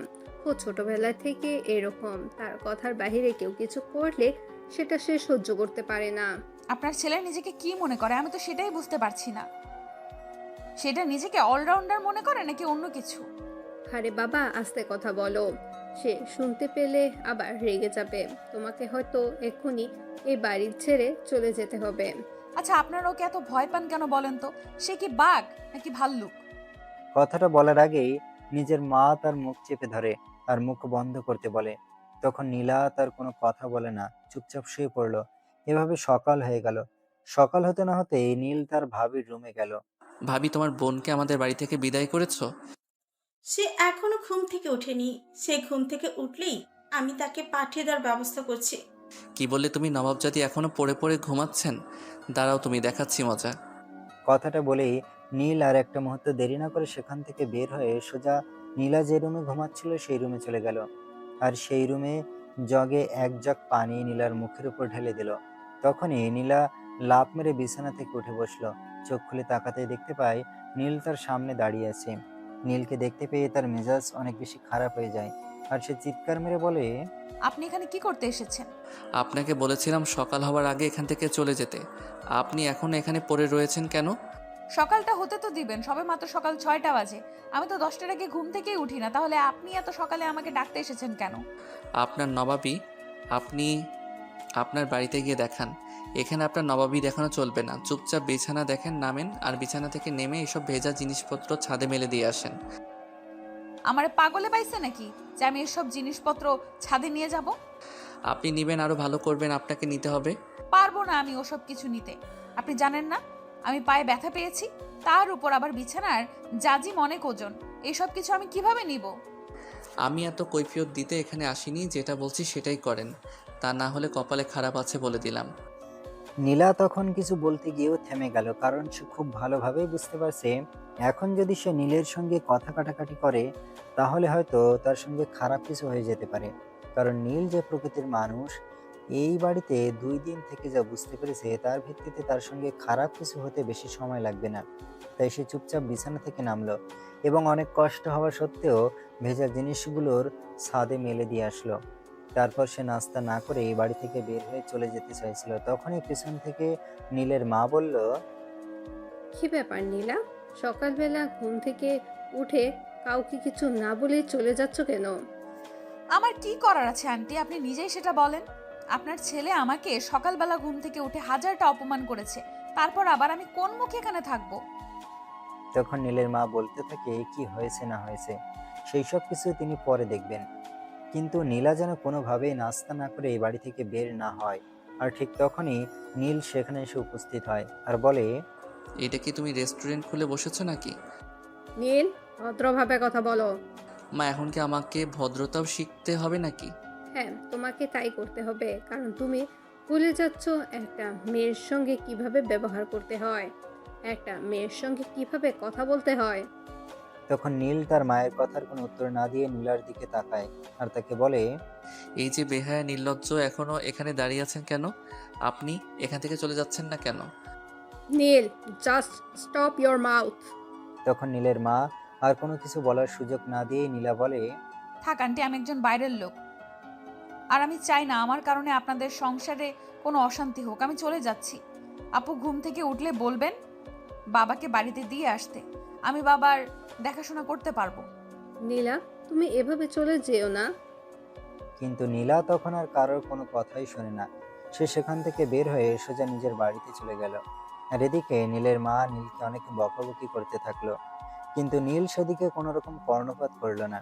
ও ছোটবেলা থেকে এরকম, তার কথার বাইরে কেউ কিছু করলে সেটা সে সহ্য করতে পারে না। আপনার ছেলে নিজেকে কি মনে করে আমি তো সেটাই বুঝতে পারছি না। সেটা নিজেকে অলরাউন্ডার মনে করে নাকি অন্য কিছু? আরে বাবা, আস্তে কথা বলো, সে শুনতে পেলে আবার রেগে যাবে। তোমাকে হয়তো এক্ষুনি এই বাড়ি ছেড়ে চলে যেতে হবে। আচ্ছা, আপনারা ওকে এত ভয় পান কেন বলেন তো? সে কি বাঘ নাকি ভাল্লুক? কথাটা বলার আগেই নিজের মা তার মুখ চেপে ধরে আর মুখ বন্ধ করতে বলে। তখন নীলা তার কোনো কথা বলে না, চুপচাপ শুয়ে পড়ল। এভাবে সকাল হয়ে গেল। সকাল হতে না হতেই নীল তার ভাবির রুমে গেল। ভাবি, তোমার বোনকে আমাদের বাড়ি থেকে বিদায় করেছো? সে এখনো ঘুম থেকে ওঠেনি। সে ঘুম থেকে উঠলেই আমি তাকে পাঠিয়ে দেওয়ার ব্যবস্থা করছি। কি বললে তুমি? নবাবজাদি এখনো পড়ে পড়ে ঘুমাচ্ছেন? দাঁড়াও, তুমি দেখাচ্ছি মজা। কথাটা বলেই নীল আর একটা মুহূর্ত দেরি না করে সেখান থেকে বের হয়ে সোজা নীলা যে রুমে ঘুমাচ্ছিল সেই রুমে চলে গেল। আর সেই রুমে জগে এক জগ পানি নীলার মুখের উপর ঢেলে দিল। তখনই নীলা লাফ মেরে বিছানা থেকে উঠে বসলো। চোখ খুলে তাকাতেই দেখতে পায় নীল তার সামনে দাঁড়িয়ে আছে। নীলকে দেখতে পেয়ে তার মেজাজ অনেক বেশি খারাপ হয়ে যায় আর সে চিৎকার মেরে বলে, আপনি এখানে কি করতে এসেছেন? আপনাকে বলেছিলাম সকাল হওয়ার আগে এখান থেকে চলে যেতে। আপনি এখন এখানে পড়ে রয়েছেন কেন? সকালটা হতে তো দিবেন, সবে মাত্র সকাল 6টা বাজে। আমি তো 10টার আগে ঘুম থেকেই উঠি না, তাহলে আপনি এত সকালে আমাকে ডাকতে এসেছেন কেন? আপনার নবাবী আপনি আপনার বাড়িতে গিয়ে দেখান। এখানে আপনার নবাবী দেখানো চলবে না। চুপচাপ বিছানা দেখেন, নামেন আর বিছানা থেকে নেমে এসব ভেজা জিনিসপত্র ছাদে মেলে দিয়ে আসেন। আমারে পাগলে পাইছে নাকি যে আমি এসব জিনিসপত্র ছাদে নিয়ে যাব? আপনি নেবেন, আরও ভালো করবেন, আপনাকে নিতে হবে। পারবো না আমি ওসব কিছু নিতে। আপনি জানেন না আমি পায়ে ব্যথা পেয়েছি? তার উপর আবার বিছানার জাজিম অনেক ওজন। এসব কিছু আমি কিভাবে নিব? আমি এত কৈফিয়ত দিতে এখানে আসিনি, যেটা বলছি সেটাই করেন, তা না হলে কপালে খারাপ আছে বলে দিলাম। নীলা তখন কিছু বলতে গিয়েও থেমে গেল, কারণ সে খুব ভালোভাবেই বুঝতে পারছে এখন যদি সে নীলের সঙ্গে কথা কাটাকাটি করে তাহলে হয়তো তার সঙ্গে খারাপ কিছু হয়ে যেতে পারে। কারণ নীল যে প্রকৃতির মানুষ, এই বাড়িতে 2 দিন থেকে যা বুঝতে পেরেছে তার ভিত্তিতে তার সঙ্গে খারাপ কিছু হতে বেশি সময় লাগবে না। তাই সে চুপচাপ বিছানা থেকে নামলো এবং অনেক কষ্ট হওয়া সত্ত্বেও ভেজা জিনিসগুলোর ছাদে মেলে দিয়ে আসলো। তারপর সে নাস্তা না করে এই বাড়ি থেকে বের হয়ে চলে যেতে চাইছিল। তখনই পেছন থেকে নীলের মা বলল, কি ব্যাপার নীলা, সকালবেলা ঘুম থেকে উঠে কাউকে কিছু না বলে চলে যাচ্ছ কেন? আমার কি করার আছে আন্টি, আপনি নিজেই সেটা বলেন। আপনার ছেলে আমাকে সকালবেলা ঘুম থেকে উঠে হাজারটা অপমান করেছে, তারপর আবার আমি কোন মুখে এখানে থাকবো? তখন নীলের মা বলতে থাকে কি হয়েছে না হয়েছে সেই সব কিছু তিনি পরে দেখবেন। কিন্তু নীলা যেন কোনোভাবেই নাস্তা না করে এই বাড়ি থেকে বের না হয়। আর ঠিক তখনই নীল সেখানে এসে উপস্থিত হয় আর বলে, এটা কি তুমি রেস্টুরেন্ট খুলে বসেছো নাকি? নীল, ভদ্রভাবে কথা বলো। মা, এখন কি আমাকে ভদ্রতাও শিখতে হবে নাকি? হ্যাঁ, তোমাকে তাই করতে হবে, কারণ তুমি ভুলে যাচ্ছ একটা মেয়ের সঙ্গে কিভাবে ব্যবহার করতে হয়, একটা মেয়ের সঙ্গে কিভাবে কথা বলতে হয়। তখন নীল তার মায়ের কথার কোনো উত্তর না দিয়ে নীলার দিকে তাকায় আর তাকে বলে, এই যে বেহায়া নির্লজ্জ, এখনো এখানে দাঁড়িয়ে আছেন কেন? আপনি এখান থেকে চলে যাচ্ছেন না কেন? নীল, জাস্ট স্টপ ইয়োর মাউথ। তখন নীলের মা আর কোনো কিছু বলার সুযোগ না দিয়ে নীলা বলে, থাক আন্টি, আমি একজন বাইরের লোক, আর আমি চাই না আমার কারণে আপনাদের সংসারে কোনো অশান্তি হোক। আমি চলে যাচ্ছি। আপু ঘুম থেকে উঠলে বলবেন বাবাকে বাড়িতে দিয়ে আসতে, আমি বাবার দেখাশোনা করতে পারবো। নীলা, তুমি এভাবে চলে যেও না। কিন্তু নীলা তখন আর কারোর কোনো কথাই শোনে না। সে সেখান থেকে বের হয়ে সোজা নিজের বাড়িতে চলে গেল। আর এদিকে নীলের মা নীলকে অনেক বকাবকি করতে থাকলো, কিন্তু নীল সেদিকে কোনো রকম কর্ণপাত করলো না।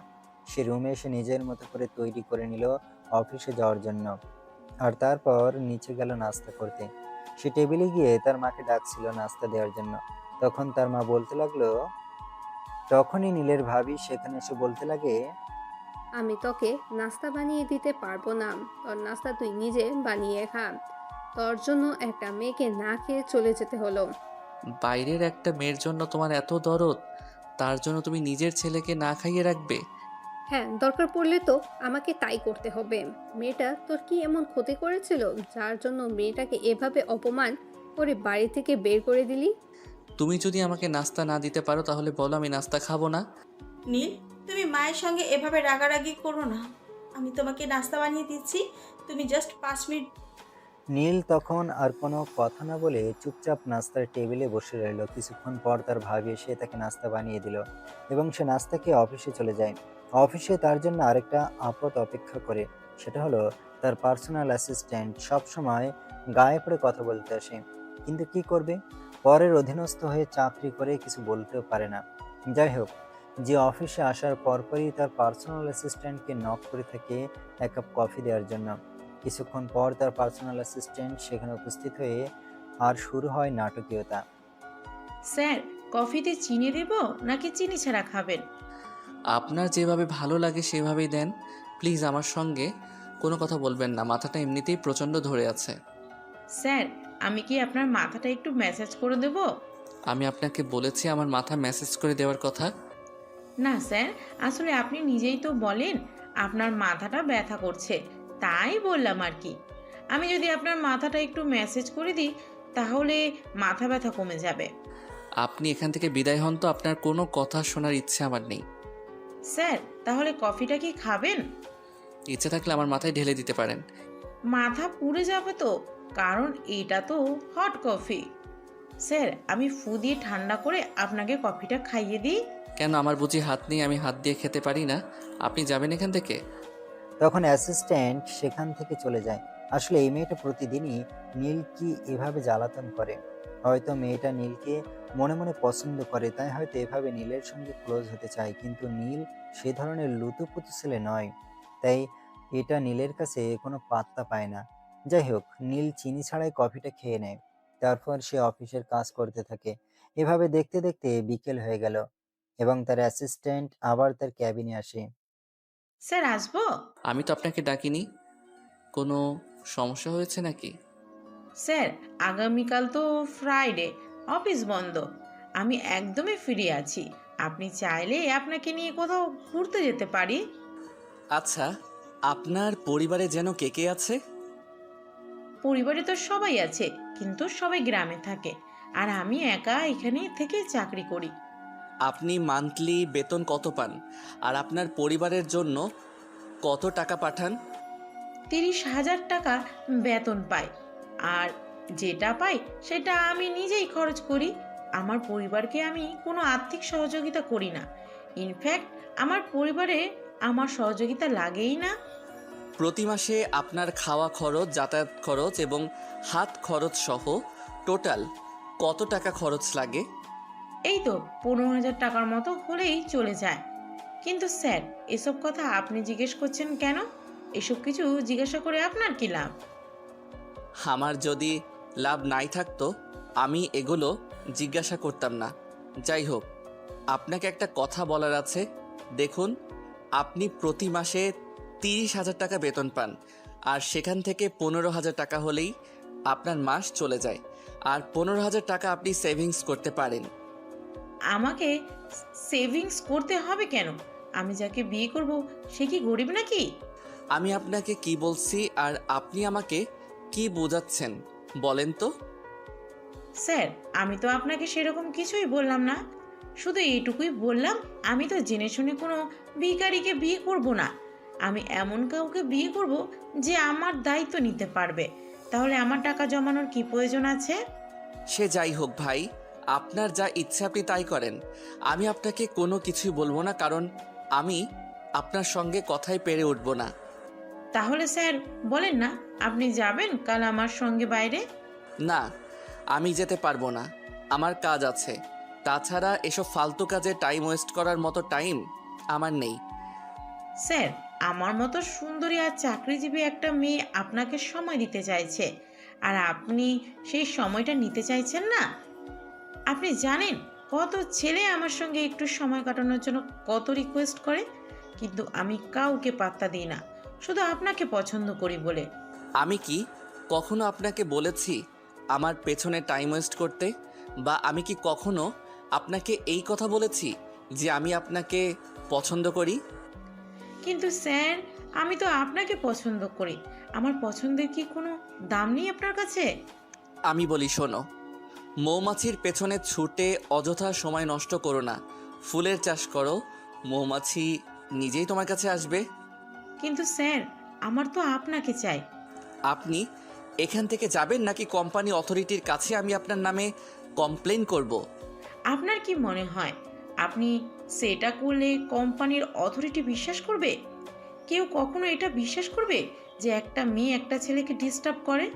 সে রুমে এসে নিজের মতো করে তৈরি করে নিল অফিসে যাওয়ার জন্য। আর তারপর নিচে গেল নাস্তা করতে। সে টেবিলে গিয়ে তার মাকে ডাকছিল নাস্তা দেওয়ার জন্য। তখন তার মা বলতে লাগলো, তখনই নীলের ভাবি সেখানে এসে বলতে লাগে, আমি তোকে নাস্তা বানিয়ে দিতে পারবো না, তোর নাস্তা তুই নিজে বানিয়ে খা। তোর জন্য একটা মেয়েকে না খেয়ে চলে যেতে হলো। বাইরের একটা মেয়ের জন্য তোমার এত দরদ, তার জন্য তুমি নিজের ছেলেকে না খাইয়ে রাখবে? হ্যাঁ, দরকার পড়লে তো আমাকে তাই করতে হবে। মেয়েটা তোর কি এমন ক্ষতি করেছিল যার জন্য মেয়েটাকে এভাবে অপমান করে বাড়ি থেকে বের করে দিলি? তুমি যদি আমাকে নাস্তা না দিতে পারো তাহলে বলো, আমি নাস্তা খাবো না। নীল, তুমি মায়ের সঙ্গে এভাবে রাগারাগি করো না। আমি তোমাকে নাস্তা বানিয়ে দিচ্ছি, তুমি জাস্ট 5 মিনিট। নীল তখন আর কোনো কথা না বলে চুপচাপ নাস্তার টেবিলে বসে রইল। কিছুক্ষণ পর তার ভাবি এসে তাকে নাস্তা বানিয়ে দিল এবং সে নাস্তা খেয়ে অফিসে চলে যায়। অফিসে তার জন্য আরেকটা আপদ অপেক্ষা করে। সেটা হলো তার পার্সোনাল অ্যাসিস্ট্যান্ট সবসময় গায়ে পড়ে কথা বলতে আসে, কিন্তু কি করবে, পরের অধীনস্থ হয়ে চাকরি করে কিছু বলতেও পারে না। যাই হোক, যে অফিসে আসার পরপরই তার পার্সোনাল অ্যাসিস্ট্যান্টকে নক করে থাকে এক কাপ কফি দেওয়ার জন্য। কিছুক্ষণ পর তার পার্সোনাল অ্যাসিস্ট্যান্ট সেখানে উপস্থিত হয়ে আর শুরু হয় নাটকীয়তা। স্যার, কফিতে চিনি দেব নাকি চিনি ছাড়া খাবেন? আপনার যেভাবে ভালো লাগে সেভাবেই দেন। প্লিজ আমার সঙ্গে কোনো কথা বলবেন না, মাথাটা এমনিতেই প্রচণ্ড ধরে আছে। স্যার, আমি কি আপনার মাথাটা একটু ম্যাসাজ করে দেব? আমি আপনাকে বলেছি আমার মাথা ম্যাসেজ করে দেওয়ার কথা? না স্যার, আসলে আপনি নিজেই তো বলেন আপনার মাথাটা ব্যথা করছে, তাই বললাম আর কি। আমি যদি আপনার মাথাটা একটু ম্যাসেজ করে দিই তাহলে মাথা ব্যথা কমে যাবে। আপনি এখান থেকে বিদায় হন তো, আপনার কোনো কথা শোনার ইচ্ছে আমার নেই। স্যার, তাহলে কফিটা কি খাবেন? ইচ্ছে থাকলে আমার মাথায় ঢেলে দিতে পারেন। মাথা পুড়ে যাবে তো, কারণ এটা তো হট কফি। স্যার, আমি ফু দিয়ে ঠান্ডা করে আপনাকে কফিটা খাইয়ে দিই? কেন, আমার বুঝি হাত নেই, আমি হাত দিয়ে খেতে পারি না? আপনি যাবেন এখান থেকে? তখন অ্যাসিস্ট্যান্ট সেখান থেকে চলে যায়। আসলে এই মেয়েটা প্রতিদিনই নীলকে এভাবে জ্বালাতন করে। হয়তো মেয়েটা নীলকে মনে মনে পছন্দ করে, তাই হয়তো এভাবে নীলের সঙ্গে ক্লোজ হতে চায়, কিন্তু নীল সে ধরনের লুতুপুতু ছেলে নয়। তাই এটা নীলের কাছে কোনো পাত্তা পায় না। যাই হোক, নীল চিনি ছাড়াই কফিটা খেয়ে নেয়। তারপর সে অফিসের কাজ করতে থাকে। এভাবে দেখতে দেখতে বিকেল হয়ে গেল এবং তার অ্যাসিস্ট্যান্ট আবার তার ক্যাবিনে আসে। স্যার, আসবো? আমি তো আপনাকে ডাকিনি। কোনো সমস্যা হয়েছে নাকি? স্যার, আগামীকাল তো ফ্রাইডে, অফিস বন্ধ। আমি একদমই ফ্রি আছি। আপনি চাইলে আপনাকে নিয়ে কোথাও ঘুরতে যেতে পারি। আচ্ছা, আপনার পরিবারে যেন কে কে আছে? পরিবারে তো সবাই আছে, কিন্তু সবাই গ্রামে থাকে, আর আমি একা এখানে থেকে চাকরি করি। আপনি মান্থলি বেতন কত পান? আর আপনার পরিবারের জন্য কত টাকা পাঠান? 30,000 টাকা বেতন পাই, আর যেটা পাই সেটা আমি নিজেই খরচ করি। আমার পরিবারকে আমি কোনো আর্থিক সহযোগিতা করি না। ইনফ্যাক্ট আমার পরিবারে আমার সহযোগিতা লাগেই না। প্রতি মাসে আপনার খাওয়া খরচ, যাতায়াত খরচ এবং হাত খরচ সহ টোটাল কত টাকা খরচ লাগে? এই তো 15,000 টাকার মতো হলেই চলে যায়। কিন্তু স্যার, এসব কথা আপনি জিজ্ঞেস করছেন কেন? এসব কিছু জিজ্ঞাসা করে আপনার কি লাভ? আমার যদি লাভ নাই থাকতো আমি এগুলো জিজ্ঞাসা করতাম না। যাই হোক, আপনাকে একটা কথা বলার আছে। দেখুন, আপনি প্রতি মাসে 30,000 টাকা বেতন পান, আর সেখান থেকে 15,000 টাকা হলেই আপনার মাস চলে যায়, আর 15,000 টাকা আপনি সেভিংস করতে পারেন। আমাকে সেভিংস করতে হবে কেন? আমি যাকে বিয়ে করব সে কি গরিব নাকি? আমি আপনাকে কি বলছি আর আপনি আমাকে কি বোঝাচ্ছেন বলেন তো? স্যার, আমি তো আপনাকে সেরকম কিছুই বললাম না। শুধু এইটুকুই বললাম, আমি তো জেনে শুনে কোনো ভিখারিকে বিয়ে করব না। আমি এমন কাউকে বিয়ে করব যে আমার দায়িত্ব নিতে পারবে। তাহলে আমার টাকা জমানোর কি প্রয়োজন আছে? সে যাই হোক ভাই, আপনার যা ইচ্ছে আপনি তাই করেন। আমি আপনাকে কোনো কিছুই বলবো না, কারণ আমি আপনার সঙ্গে কথাই পেরে উঠব না। তাহলে স্যার বলেন না, আপনি যাবেন কাল আমার সঙ্গে বাইরে? না, আমি যেতে পারবো না, আমার কাজ আছে। তাছাড়া এসব ফালতু কাজে টাইম ওয়েস্ট করার মতো টাইম আমার নেই। স্যার, আমার মতো সুন্দরী আর চাকরিজীবী একটা মেয়ে আপনাকে সময় দিতে চাইছে, আর আপনি সেই সময়টা নিতে চাইছেন না। আপনি জানেন কত ছেলে আমার সঙ্গে একটু সময় কাটানোর জন্য কত রিকোয়েস্ট করে, কিন্তু আমি কাউকে পাত্তা দিই না, শুধু আপনাকে পছন্দ করি বলে। আমি কি কখনো আপনাকে বলেছি আমার পেছনে টাইম ওয়েস্ট করতে? বা আমি কি কখনো আপনাকে এই কথা বলেছি যে আমি আপনাকে পছন্দ করি? কিন্তু স্যার, আমি তো আপনাকে পছন্দ করি। আমার পছন্দের কি কোনো দাম নেই আপনার কাছে? আমি বলি শোনো, মৌমাছির পেছনে ছুটে অযথা সময় নষ্ট করো না। ফুলের চাষ করো, মৌমাছি নিজেই তোমার কাছে আসবে। কিন্তু স্যার, আমার তো আপনাকে চাই। আপনি এখান থেকে যাবেন নাকি কোম্পানি অথরিটির কাছে আমি আপনার নামে কমপ্লেন করব? আপনার কি মনে হয় আপনি সেটা করলে কোম্পানির অথরিটি বিশ্বাস করবে? কেউ কখনো এটা বিশ্বাস করবে যে একটা মেয়ে একটা ছেলেকে ডিস্টার্ব করে?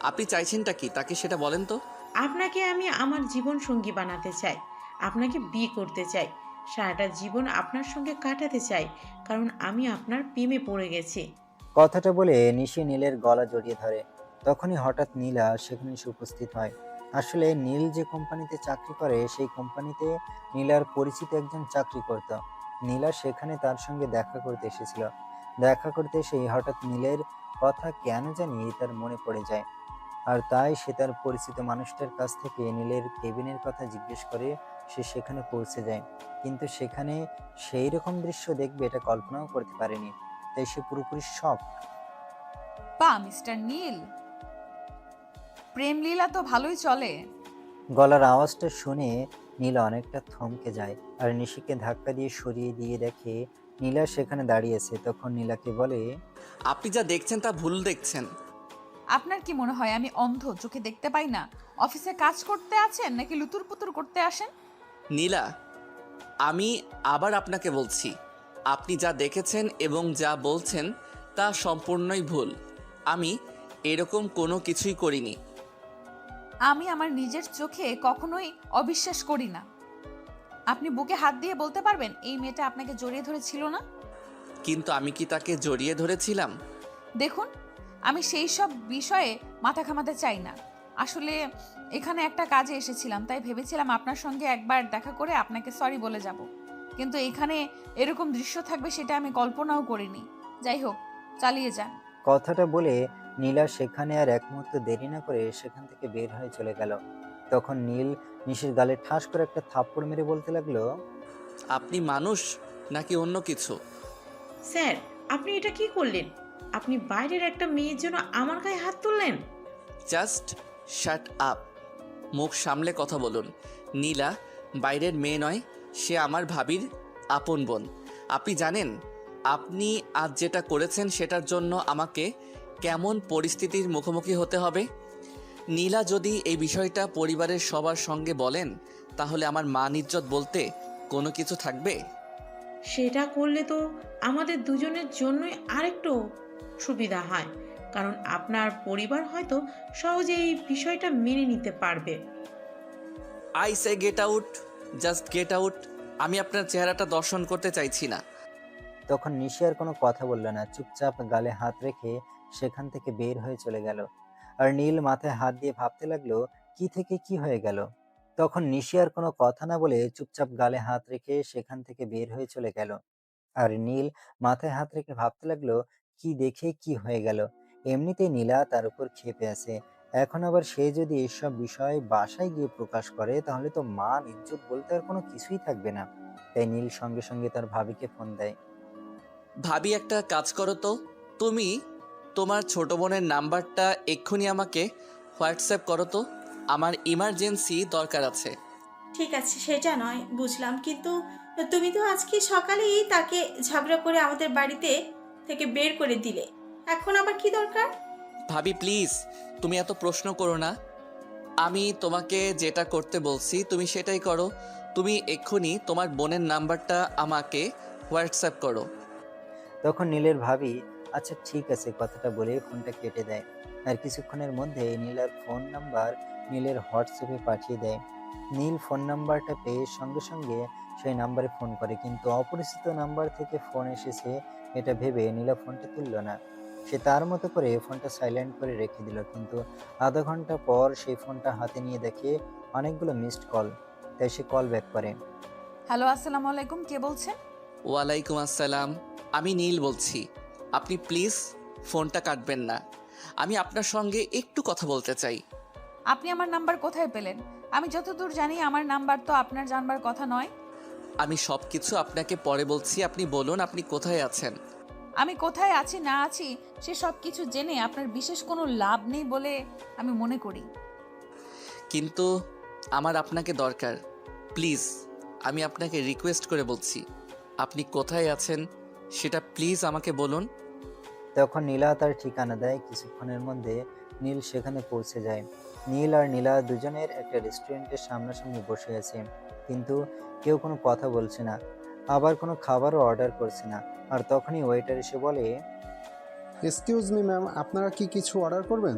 আপনি চাইছেনটা কি তাকে সেটা বলেন তো। আপনাকে আমি আমার জীবন সঙ্গী বানাতে চাই, আপনাকে বিয়ে করতে চাই, সারাটা জীবন আপনার সঙ্গে কাটাতে চাই, কারণ আমি আপনার প্রেমে পড়ে গেছি। কথাটা বলে নিশি নীলের গলা জড়িয়ে ধরে। তখনই হঠাৎ নীলা সেখানে এসে উপস্থিত হয়। আসলে নীল যে কোম্পানিতে চাকরি করে সেই কোম্পানিতে নীলার পরিচিত একজন চাকরি করত। নীলা সেখানে তার সঙ্গে দেখা করতে এসেছিল। দেখা করতে এসেই হঠাৎ নীলের কথা কেন জানি তার মনে পড়ে যায়, আর তাই সে তার পরিচিত মানুষটার কাছ থেকে নীলের কেবিনের কথা জিজ্ঞেস করে সে সেখানে পৌঁছে যায়। কিন্তু সেখানে সেই রকম দৃশ্য দেখবে এটা কল্পনাও করতে পারেনি, তাই সে পুরোপুরি শক। বা মিস্টার নীল, প্রেম লীলা তো ভালোই চলে। গলার আওয়াজটা শুনে নীলা অনেকটা থমকে যায় আর নিশিকে ধাক্কা দিয়ে সরিয়ে দিয়ে দেখে নীলা সেখানে দাঁড়িয়েছে। তখন নীলাকে বলে, আপনি যা দেখছেন তা ভুল দেখছেন। আপনার কি মনে হয় আমি অন্ধ, চোখে দেখতে পাই না? অফিসে কাজ করতে আছেন নাকি লুতুর পুতুর করতে আসেন? নীলা, আমি আবার আপনাকে বলছি, আপনি যা দেখেছেন এবং যা বলছেন তা সম্পূর্ণই ভুল। আমি এরকম কোনো কিছুই করিনি। আমি আমার নিজের চোখে কখনোই অবিশ্বাস করি না। আপনি বুকে হাত দিয়ে বলতে পারবেন এই মেয়েটা আপনাকে জড়িয়ে ধরেছিল না? কিন্তু আমি কি তাকে জড়িয়ে ধরেছিলাম? দেখুন, আমি সেই সব বিষয়ে মাথা ঘামাতে চাই না। আসলে এখানে একটা কাজে এসেছিলাম, তাই ভেবেছিলাম আপনার সঙ্গে একবার দেখা করে আপনাকে সরি বলে যাব, কিন্তু এখানে এরকম দৃশ্য থাকবে সেটা আমি কল্পনাও করিনি। যাই হোক, চালিয়ে যান। কথাটা বলে নীলা সেখানে আর এক মুহূর্ত দেরি না করে সেখান থেকে বের হয়ে চলে গেল। তখন নীল নিশির গালে ঠাস করে একটা থাপ্পড় মেরে বলতে লাগলো, আপনি মানুষ নাকি অন্য কিছু? স্যার, আপনি এটা কি করলেন? আপনি বাইরের একটা মেয়ের জন্য আমার গায়ে হাত তুললেন? Just shut up. মুখ সামলে কথা বলুন। নীলা বাইরের মেয়ে নয়, সে আমার ভাবির আপন বোন। আপনি জানেন আপনি আজ যেটা করেছেন সেটার জন্য আমাকে কেমন পরিস্থিতির মুখোমুখি হতে হবে? নীলা যদি এই বিষয়টা পরিবারের সবার সঙ্গে বলেন তাহলে আমার মান ইজ্জত বলতে কোনো কিছু থাকবে? সেটা করলে তো আমাদের দুজনের জন্যই আরেকটু সুবিধা হয়, কারণ আপনার পরিবার হয়তো সহজে এই বিষয়টা মেনে নিতে পারবে। I say get out, just get out. আমি আপনার চেহারাটা দর্শন করতে চাইছি না। তখন নিশি আর কোনো কথা বলল না, চুপচাপ গালে হাত রেখে সেখান থেকে বের হয়ে চলে গেল। আর নীল মাথায় হাত দিয়ে ভাবতে লাগলো কি থেকে কি হয়ে গেল। তখন নিশি আর কোনো কথা না বলে চুপচাপ গালে হাত রেখে সেখান থেকে বের হয়ে চলে গেল। আর নীল মাথায় হাত রেখে ভাবতে লাগলো কি দেখে কি হয়ে গেল। এমনিতেই নীলা তার উপর ক্ষেপে আছে, এখন আবার সে যদি এসব বিষয় বাসায় গিয়ে প্রকাশ করে তাহলে তো মান ইজ্জত বলতে আর কোনো কিছুই থাকবে না। তাই নীল সঙ্গে সঙ্গে তার ভাবিকে ফোন দেয়। ভাবি, একটা কাজ করো তো, তুমি তোমার ছোট বোনের নাম্বারটা এক্ষুনি আমাকে হোয়াটসঅ্যাপ করো তো, আমার ইমার্জেন্সি দরকার আছে। ঠিক আছে, সেটা নয় বুঝলাম, কিন্তু তুমি তো আজকে সকালেই তাকে ঝগড়া করে আমাদের বাড়িতে থেকে বের করে দিলে, এখন আবার কি দরকার? ভাবি প্লিজ, তুমি এত প্রশ্ন করো না। আমি তোমাকে যেটা করতে বলছি তুমি সেটাই করো। তুমি এক্ষুনি তোমার বোনের নাম্বারটা আমাকে হোয়াটসঅ্যাপ করো। তখন নীলের ভাবি আচ্ছা ঠিক আছে কথাটা বলে ফোনটা কেটে দেয়। আর কিছুক্ষণের মধ্যে নীলার ফোন নাম্বার নীলের হোয়াটসঅ্যাপে পাঠিয়ে দেয়। নীল ফোন নাম্বারটা পেয়ে সঙ্গে সঙ্গে সেই নাম্বারে ফোন করে, কিন্তু অপরিচিত নাম্বার থেকে ফোন এসেছে এটা ভেবে নীলা ফোনটা তুলল না। সে তার মতো করে ফোনটা সাইলেন্ট করে রেখে দিল, কিন্তু আধা ঘন্টা পর সেই ফোনটা হাতে নিয়ে দেখে অনেকগুলো মিসড কল। তাই সে কল ব্যাক করে। হ্যালো, আসসালামু আলাইকুম, কে বলছেন? ওয়ালাইকুম আসসালাম, আমি নীল বলছি। আপনি প্লিজ ফোনটা কাটবেন না, আমি আপনার সঙ্গে একটু কথা বলতে চাই। আপনি আমার নাম্বার কোথায় পেলেন? আমি যতদূর জানি আমার নাম্বার তো আপনার জানবার কথা নয়। আমি সব কিছু আপনাকে পরে বলছি, আপনি বলুন আপনি কোথায় আছেন। আমি কোথায় আছি না আছি সে সব কিছু জেনে আপনার বিশেষ কোনো লাভ নেই বলে আমি মনে করি। কিন্তু আমার আপনাকে দরকার, প্লিজ। আমি আপনাকে রিকোয়েস্ট করে বলছি, আপনি কোথায় আছেন সেটা প্লিজ আমাকে বলুন। তখন নীলা তার ঠিকানা দেয়। কিছুক্ষণের মধ্যে নীল সেখানে পৌঁছে যায়। নীল আর নীলা দুজনের একটা রেস্টুরেন্টের সামনাসামনি বসে আছে, কিন্তু কেউ কোনো কথা বলছে না, আবার কোনো খাবারও অর্ডার করছে না। আর তখনই ওয়েটার এসে বলে, এক্সকিউজ মি ম্যাম, আপনারা কি কিছু অর্ডার করবেন?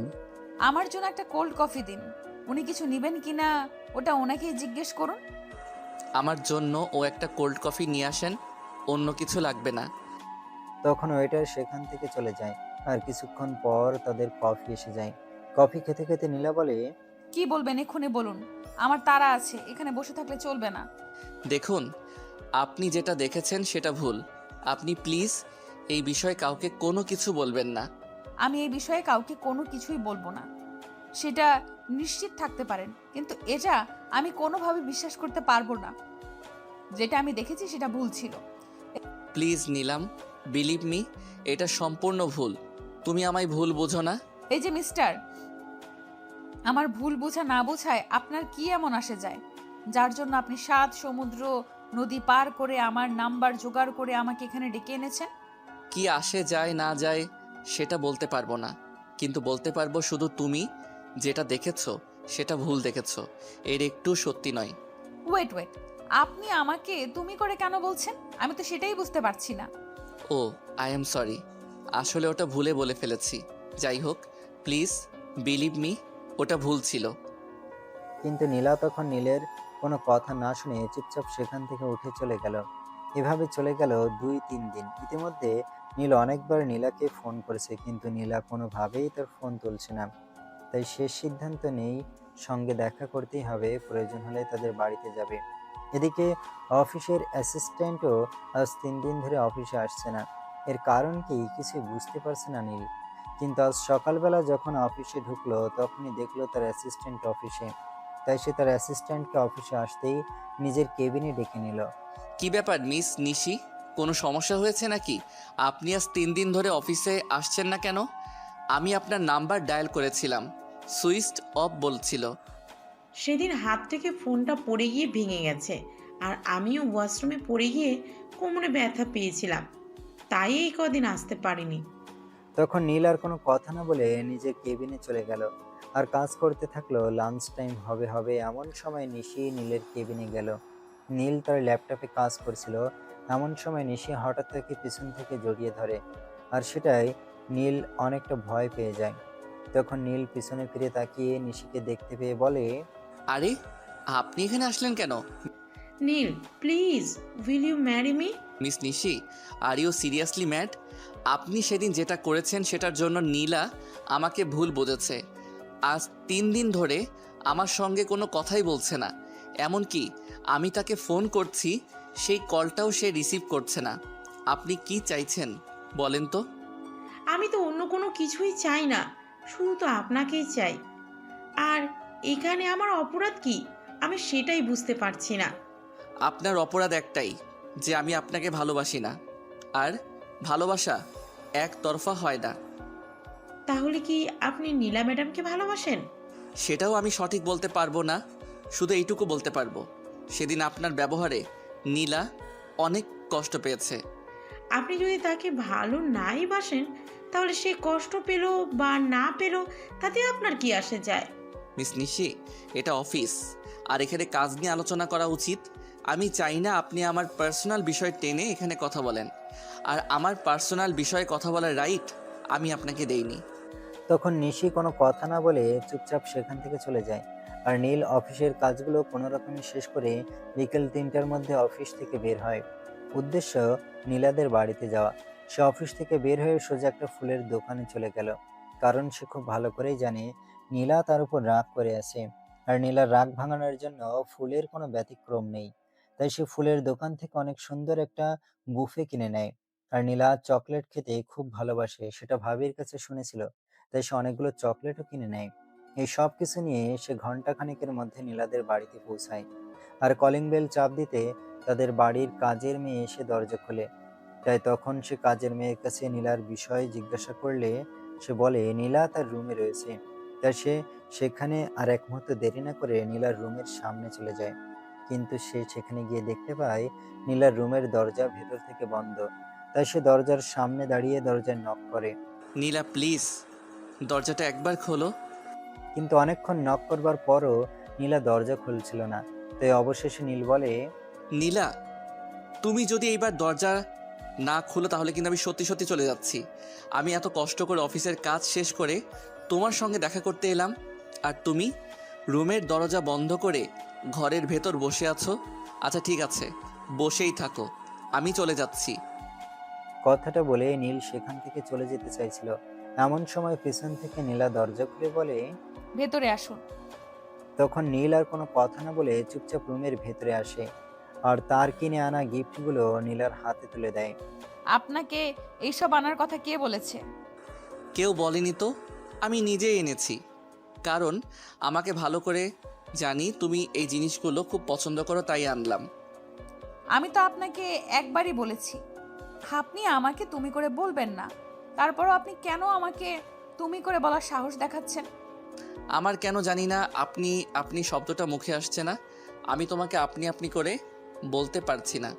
আমার জন্য একটা কোল্ড কফি দিন। উনি কিছু নেবেন কিনা ওটা ওনাকেই জিজ্ঞেস করুন। আমার জন্য ও একটা কোল্ড কফি নিয়ে আসেন, অন্য কিছু লাগবে না। তখন ওয়েটার সেখান থেকে চলে যায়। আর কিছুক্ষণ পর তাদের কফি এসে যায়। কফি খেতে খেতে নীলা বলে, কি বলবেন এক্ষুনি বলুন, আমার তাড়া আছে, এখানে বসে থাকলে চলবে না। দেখুন, আপনি যেটা দেখেছেন সেটা ভুল। আপনি প্লিজ এই বিষয়ে কাউকে কোনো কিছু বলবেন না। আমি এই বিষয়ে কাউকে কোনো কিছুই বলবো না, সেটা নিশ্চিত থাকতে পারেন। কিন্তু এটা আমি কোনোভাবে বিশ্বাস করতে পারবো না। যেটা আমি দেখেছি সেটা ভুল ছিল। প্লিজ নিলাম, বিলিভ মি, এটা সম্পূর্ণ ভুল। তুমি আমায় ভুল বোঝো না। এই যে মিস্টার, আমার ভুল বোঝা না বোঝায় আপনার কি এমন আসে যায় যার জন্য আপনি 7 সমুদ্র নদী পার করে আমার নাম্বার জোগাড় করে আমাকে এখানে ডেকে এনেছেন? কি আসে যায় না যায় সেটা বলতে পারবো না, কিন্তু বলতে পারবো শুধু তুমি যেটা দেখেছো সেটা ভুল দেখেছো, এর একটু সত্যি নয়। ওয়েট ওয়েট, আপনি আমাকে তুমি করে কেন বলছেন? আমি তো সেটাই বুঝতে পারছি না। ও, আই এম সরি, আসলে ওটা ভুলে বলে ফেলেছি। যাই হোক, প্লিজ বিলিভ মি, ওটা ভুল ছিল। কিন্তু নীলা তখন নীলের কোনো কথা না শুনে চুপচাপ সেখান থেকে উঠে চলে গেল। এভাবে চলে গেল 2-3 দিন। ইতিমধ্যে নীল অনেকবার নীলাকে ফোন করেছে, কিন্তু নীলা কোনোভাবেই তার ফোন তুলছে না। তাই শেষ সিদ্ধান্ত নেই, সঙ্গে দেখা করতেই হবে, প্রয়োজন হলে তাদের বাড়িতে যাবে। এদিকে অফিসের অ্যাসিস্ট্যান্টও আজ 3 দিন ধরে অফিসে আসছে না। এর কারণ কি কিছুই বুঝতে পারছে না নীল। কিন্তু আজ সকালবেলা যখন অফিসে ঢুকলো তখনই দেখলো তার অ্যাসিস্ট্যান্ট অফিসে। তাই সে তার অ্যাসিস্ট্যান্টকে অফিসে আসতেই নিজের কেবিনে ডেকে নিল। কি ব্যাপার মিস নিশি, কোনো সমস্যা হয়েছে নাকি? আপনি আজ 3 দিন ধরে অফিসে আসছেন না কেন? আমি আপনার নাম্বার ডায়াল করেছিলাম, সুইচ অফ বলছিল। সেদিন হাত থেকে ফোনটা পড়ে গিয়ে ভেঙে গেছে, আর আমিও ওয়াশরুমে পড়ে গিয়ে কোমরে ব্যথা পেয়েছিলাম, তাই এই কদিন আসতে পারিনি। তখন নীল আর কোনো কথা না বলে নিজের কেবিনে চলে গেল আর কাজ করতে থাকলো। লাঞ্চ টাইম হবে হবে এমন সময় নিশি নীলের কেবিনে গেল। নীল তার ল্যাপটপে কাজ করছিল, এমন সময় নিশি হঠাৎ তাকে পিছন থেকে জড়িয়ে ধরে। আর সেটাই নীল অনেকটা ভয় পেয়ে যায়। তখন নীল পিছনে ফিরে তাকিয়ে নিশিকে দেখতে পেয়ে বলে, আরে, আপনি এখানে আসলেন কেন? Neel, please, will you marry me? Miss Nishi, are you seriously mad? আপনি সেদিন যেটা করেছেন সেটার জন্য নীলা আমাকে ভুল বুঝেছে। আজ 3 দিন ধরে আমার সঙ্গে কোনো কথাই বলছে না, এমনকি আমি তাকে ফোন করছি সেই কলটাও সে রিসিভ করছে না। আপনি কি চাইছেন বলেন তো? আমি তো অন্য কোনো কিছুই চাই না, শুধু তো আপনাকেই চাই। আর এখানে আমার অপরাধ কি, আমি সেটাই বুঝতে পারছি না। আপনার অপরাধ একটাই, যে আমি আপনাকে ভালোবাসি না। আর ভালোবাসা একতরফা হয় না। তাহলে কি আপনি নীলা ম্যাডামকে ভালোবাসেন? সেটাও আমি সঠিক বলতে পারবো না, শুধু এইটুকু বলতে পারবো, সেদিন আপনার ব্যবহারে নীলা অনেক কষ্ট পেয়েছে। আপনি যদি তাকে ভালো নাই বাসেন, তাহলে সে কষ্ট পেল বা না পেল তাতে আপনার কি আসে যায়? মিস নিশি, এটা অফিস, আর এখানে কাজ নিয়ে আলোচনা করা উচিত। আমি চাই না আপনি আমার পার্সোনাল বিষয় টেনে এখানে কথা বলেন, আর আমার পার্সোনাল বিষয়ে কথা বলার রাইট আমি আপনাকে দেইনি। তখন নিশি কোনো কথা না বলে চুপচাপ সেখান থেকে চলে যায়। আর নীল অফিসের কাজগুলো কোনো রকমে শেষ করে বিকেল 3টার মধ্যে অফিস থেকে বের হয়। উদ্দেশ্য নীলাদের বাড়িতে যাওয়া। সে অফিস থেকে বের হয়ে সোজা একটা ফুলের দোকানে চলে গেল, কারণ সে খুব ভালো করেই জানে নীলা তার উপর রাগ করে আছে। আর নীলার রাগ ভাঙানোর জন্য ফুলের কোনো ব্যতিক্রম নেই। তাই সে ফুলের দোকান থেকে অনেক সুন্দর একটা বুফে কিনে নেয়। আর নীলা চকলেট খেতে খুব ভালোবাসে, সেটা ভাবির কাছে শুনেছিল। তাই সে অনেকগুলো চকলেটও কিনে নেয়। এই সব কিছু নিয়ে সে ঘন্টা খানেকের মধ্যে নীলাদের বাড়িতে পৌঁছায়। আর কলিং বেল চাপ দিতে তাদের বাড়ির কাজের মেয়ে এসে দরজা খোলে। তাই তখন সে কাজের মেয়ের কাছে নীলার বিষয়ে জিজ্ঞাসা করলে সে বলে নীলা তার রুমে রয়েছে। তাই সে সেখানে আর এক মুহূর্ত দেরি না করে নীলার রুমের সামনে চলে যায়। কিন্তু সে সেখানে গিয়ে দেখতে পায় নীলার রুমের দরজা ভেতর থেকে বন্ধ। তাই সে দরজার সামনে দাঁড়িয়ে দরজায় নক করে। নীলা প্লিজ দরজাটা একবার খোলো। কিন্তু অনেকক্ষণ নক করবার পরও নীলা দরজা খুলছিল না। তাই অবশেষে নীল বলে, নীলা, তুমি যদি এইবার দরজা না খুলো তাহলে কিন্তু আমি সত্যি সত্যি চলে যাচ্ছি। আমি এত কষ্ট করে অফিসের কাজ শেষ করে তোমার সঙ্গে দেখা করতে এলাম, আর তুমি রুমের দরজা বন্ধ করে ঘরের ভেতর বসে আছো। আচ্ছা ঠিক আছে, বসেই থাকো, আমি চলে যাচ্ছি। কথাটা বলে নীল সেখান থেকে চলে যেতে চাইছিল। এমন সময় পেছন থেকে নীলা দরজা খুলে বলে। ভেতরে আসুন। তখন নীল আর কোনো কথা না বলে চুপচাপ রুমের ভেতরে আসে আর তার কিনে আনা গিফটগুলো নীলার হাতে তুলে দেয়। আপনাকে এইসব আনার কথা কে বলেছে? কেউ বলেনি তো, আমি নিজেই এনেছি। কারণ আমাকে ভালো করে জানি তুমি এই জিনিসগুলো খুব পছন্দ করো, তাই আনলাম। আমি তো আপনাকে একবারই বলেছি আপনি আমাকে তুমি করে বলবেন না। তারপরও আপনি কেন আমাকে তুমি করে বলার সাহস দেখাচ্ছেন? আমার কেন জানি না আপনি আপনি শব্দটা মুখে আসছে না। আমি তোমাকে আপনি আপনি করে বলতে পারছি না।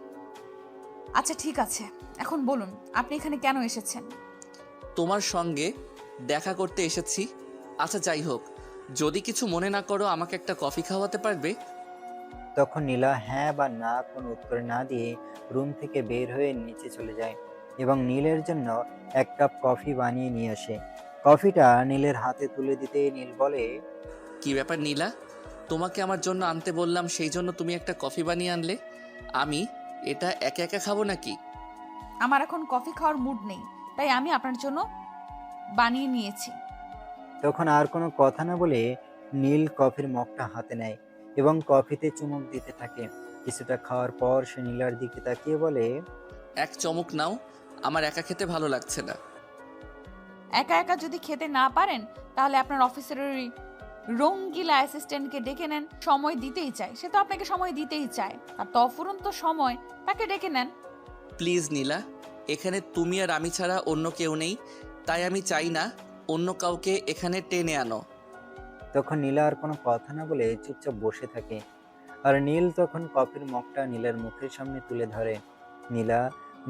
আচ্ছা ঠিক আছে, এখন বলুন আপনি এখানে কেন এসেছেন? তোমার সঙ্গে দেখা করতে এসেছি। আচ্ছা যাই হোক, যদি কিছু মনে না করো আমাকে একটা কফি খাওয়াতে পারবে? তখন নীলা হ্যাঁ বা না কোনো উত্তর না দিয়ে রুম থেকে বের হয়ে নিচে চলে যায় এবং নীলের জন্য এক কাপ কফি বানিয়ে নিয়ে আসে। কফিটা নীলের হাতে তুলে দিতে নীল বলে, কি ব্যাপার নীলা, তোমাকে আমার জন্য আনতে বললাম, সেই জন্য তুমি একটা কফি বানিয়ে আনলে। আমি এটা একা একা খাবো নাকি? আমার এখন কফি খাওয়ার মুড নেই, তাই আমি আপনার জন্য বানিয়ে নিয়েছি। তখন আর কোনো কথা না বলে নীল কফির মগটা হাতে নেয় এবং কফিতে চুমুক দিতে থাকে। কিছুটা খাওয়ার পর সে নীলার দিকে তাকিয়ে বলে, এক চমক নাও, আমার একা খেতে ভালো লাগছে না। একা একা যদি খেতে না পারেন তাহলে আপনার অফিসের ওই রঙ্গিলা অ্যাসিস্ট্যান্টকে ডেকে নেন। সময় দিতেই চায়, সে তো আপনাকে সময় দিতেই চায়, আর তফুরন্ত সময় তাকে ডেকে নেন। প্লিজ নীলা, এখানে তুমি আর আমি ছাড়া অন্য কেউ নেই, তাই আমি চাই না অন্য কাউকে এখানে টেনে আনো। তখন নীলা আর কোনো কথা না বলে চুপচাপ বসে থাকে। আর নীল তখন কফির মগটা নীলার মুখের সামনে তুলে ধরে। নীলা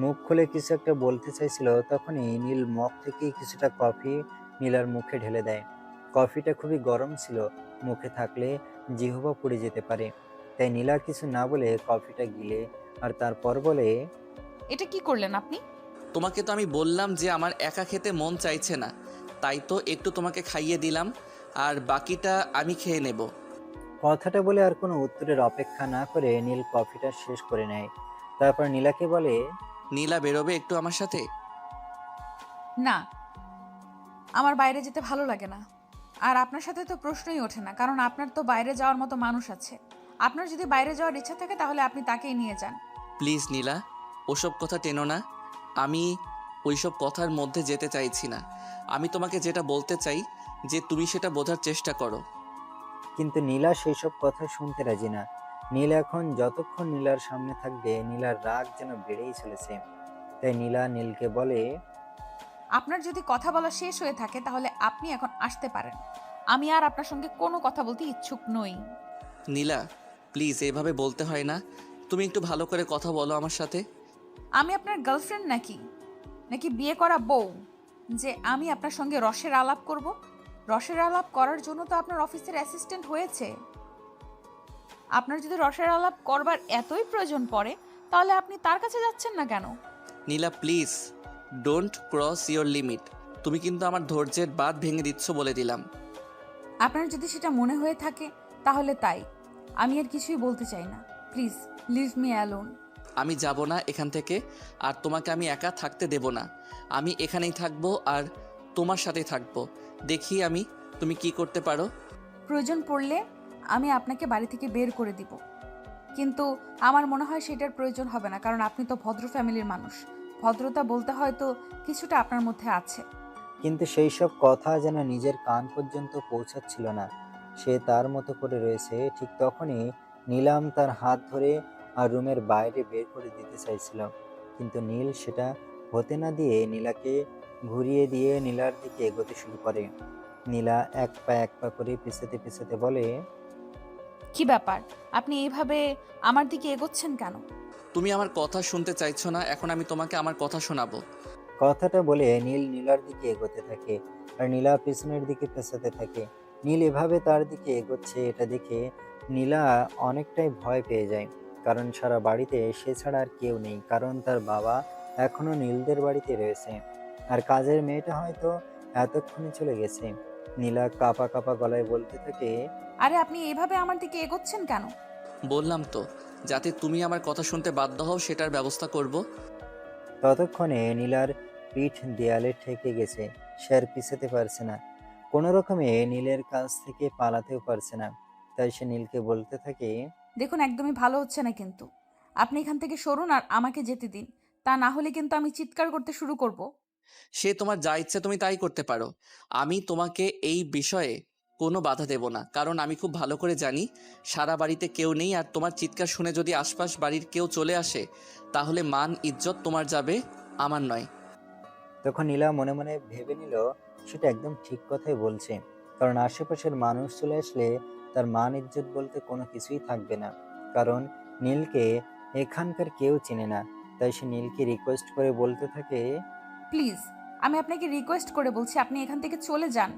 মুখ খুলে কিছু একটা বলতে চাইছিল, তখনই নীল মগ থেকে কিছুটা কফি নীলার মুখে ঢেলে দেয়। কফিটা খুবই গরম ছিল, মুখে থাকলে জিহ্বা পুড়ে যেতে পারে। তাই নীলা কিছু না বলে কফিটা গিলে আর তারপর বলে, এটা কি করলেন আপনি? তোমাকে তো আমি বললাম যে আমার একা খেতে মন চাইছে না, তাই তো একটু তোমাকে খাইয়ে দিলাম, আর বাকিটা আমি খেয়ে নেব। কথাটা বলে আর কোনো উত্তরের অপেক্ষা না করে নীল কফিটা শেষ করে নেয়। তারপর নীলাকে বলে, নীলা বেরোবে একটু আমার সাথে? না, আমার বাইরে যেতে ভালো লাগে না। আর আপনার সাথে তো প্রশ্নই ওঠে না, কারণ আপনার তো বাইরে যাওয়ার মতো মানুষ আছে। আপনার যদি বাইরে যাওয়ার ইচ্ছা থাকে তাহলে আপনি তাকেই নিয়ে যান। প্লিজ নীলা, ওসব কথা টেনো না। আমি ওইসব কথার মধ্যে যেতে চাইছি না। আমি তোমাকে যেটা বলতে চাই যে তুমি সেটা বোঝার চেষ্টা করো। কিন্তু নীলা সেই সব কথা শুনতে রাজি না। নীল এখন যতক্ষণ নীলার সামনে থাকবে নীলার রাগ যেন বেড়েই চলেছে। তাই নীলা নীলকে বলে, আপনার যদি কথা বলা শেষ হয়ে থাকে তাহলে আপনি এখন আসতে পারেন। আমি আর আপনার সঙ্গে কোনো কথা বলতে ইচ্ছুক নই। নীলা প্লিজ, এভাবে বলতে হয় না। তুমি একটু ভালো করে কথা বলো আমার সাথে। আমি আপনার গার্লফ্রেন্ড নাকি নাকি বিয়ে করা বউ যে আমি আপনার সঙ্গে রসের আলাপ করব? রসের আলাপ করার জন্য তো আপনার অফিসের অ্যাসিস্ট্যান্ট হয়েছে। আপনার যদি রসের আলাপ করবার এতই প্রয়োজন পড়ে তাহলে আপনি তার কাছে যাচ্ছেন না কেন? Neela please, don't cross your limit. তুমি কিন্তু আমার ধৈর্যের বাঁধ ভেঙে দিচ্ছ বলে দিলাম। আপনার যদি সেটা মনে হয়ে থাকে তাহলে তাই, আমি আর কিছুই বলতে চাই না। Please leave me alone. আমি যাব না এখান থেকে, আর তোমাকে আমি একা থাকতে দেব না। আমি এখানেই থাকবো আর তোমার সাথেই থাকবো। দেখি তুমি কি করতে পারো। প্রয়োজন পড়লে আমি আপনাকে বাড়ি থেকে বের করে দিব, কিন্তু আমার মনে হয় সেটার প্রয়োজন হবে না, কারণ আপনি তো ভদ্র ফ্যামিলির মানুষ। ভদ্রতা বলতে হয়তো কিছুটা আপনার মধ্যে আছে। কিন্তু সেই সব কথা যেন নিজের কান পর্যন্ত পৌঁছাচ্ছিল না। সে তার মতো করে রয়েছে। ঠিক তখনই নীলাম তার হাত ধরে আর রুমের বাইরে বের করে দিতে চাইছিল, কিন্তু নীল সেটা হতে না দিয়ে নীলাকে ঘুরিয়ে দিয়ে নীলার দিকে এগোতে শুরু করে। নীলা এক পা করে পিছাতে পিছাতে বলে, কি ব্যাপার, আপনি এইভাবে আমার দিকে এগোচ্ছেন কেন? তুমি আমার কথা শুনতে চাইছো না, এখন আমি তোমাকে আমার কথা শোনাবো। কথাটা বলে নীল নীলার দিকে এগোতে থাকে আর নীলা পিছনের দিকে পেছাতে থাকে। নীল এভাবে তার দিকে এগোচ্ছে এটা দেখে নীলা অনেকটাই ভয় পেয়ে যায়, কারণ সারা বাড়িতে সে ছাড়া আর কেউ নেই, কারণ তার বাবা এখনো নীলদের বাড়িতে রয়েছে আর কাজের মেয়েটা হয়তো এতক্ষণে চলে গেছে। নীলা কাঁপা কাঁপা গলায় বলতে থাকে, আরে আপনি এইভাবে আমার দিকে এগোচ্ছেন কেন? বললাম তো, যাতে তুমি আমার কথা শুনতে বাধ্য হও সেটার ব্যবস্থা করব। ততক্ষণে নীলার পিঠ দেয়ালে ঠেকে গেছে। সে আর পিছাতে পারছে না, কোনো রকমে নীলের কাছ থেকে পালাতেও পারছে না। তাই সে নীলকে বলতে থাকে, দেখুন, একদমই ভালো হচ্ছে না, কিন্তু আপনি এখান থেকে সরুন আর আমাকে যেতে দিন। তা না হলে কিন্তু আমি চিৎকার করতে শুরু করব। সে তোমার যা ইচ্ছে তুমি তাই করতে পারো। আমি তোমাকে এই বিষয়ে কোনো বাধা দেব না, কারণ আমি খুব ভালো করে জানি সারা বাড়িতে কেউ নেই, আর তোমার চিৎকার শুনে যদি আশপাশ বাড়ির কেউ চলে আসে তাহলে মান ইজ্জত তোমার যাবে, আমার নয়। তখন নীলা মনে মনে ভেবে নিল সেটা একদম ঠিক কথাই বলছে, কারণ আশেপাশের মানুষ চলে আসলে তার মান ইজ্জত বলতে কোনো কিছুই থাকবে না, কারণ নীলকে এখানকার কেউ চেনে না। তাই সে নীলকে রিকোয়েস্ট করে বলতে থাকে, প্লিজ, আমি আপনাকে রিকোয়েস্ট করে বলছি, আপনি এখান থেকে চলে যান।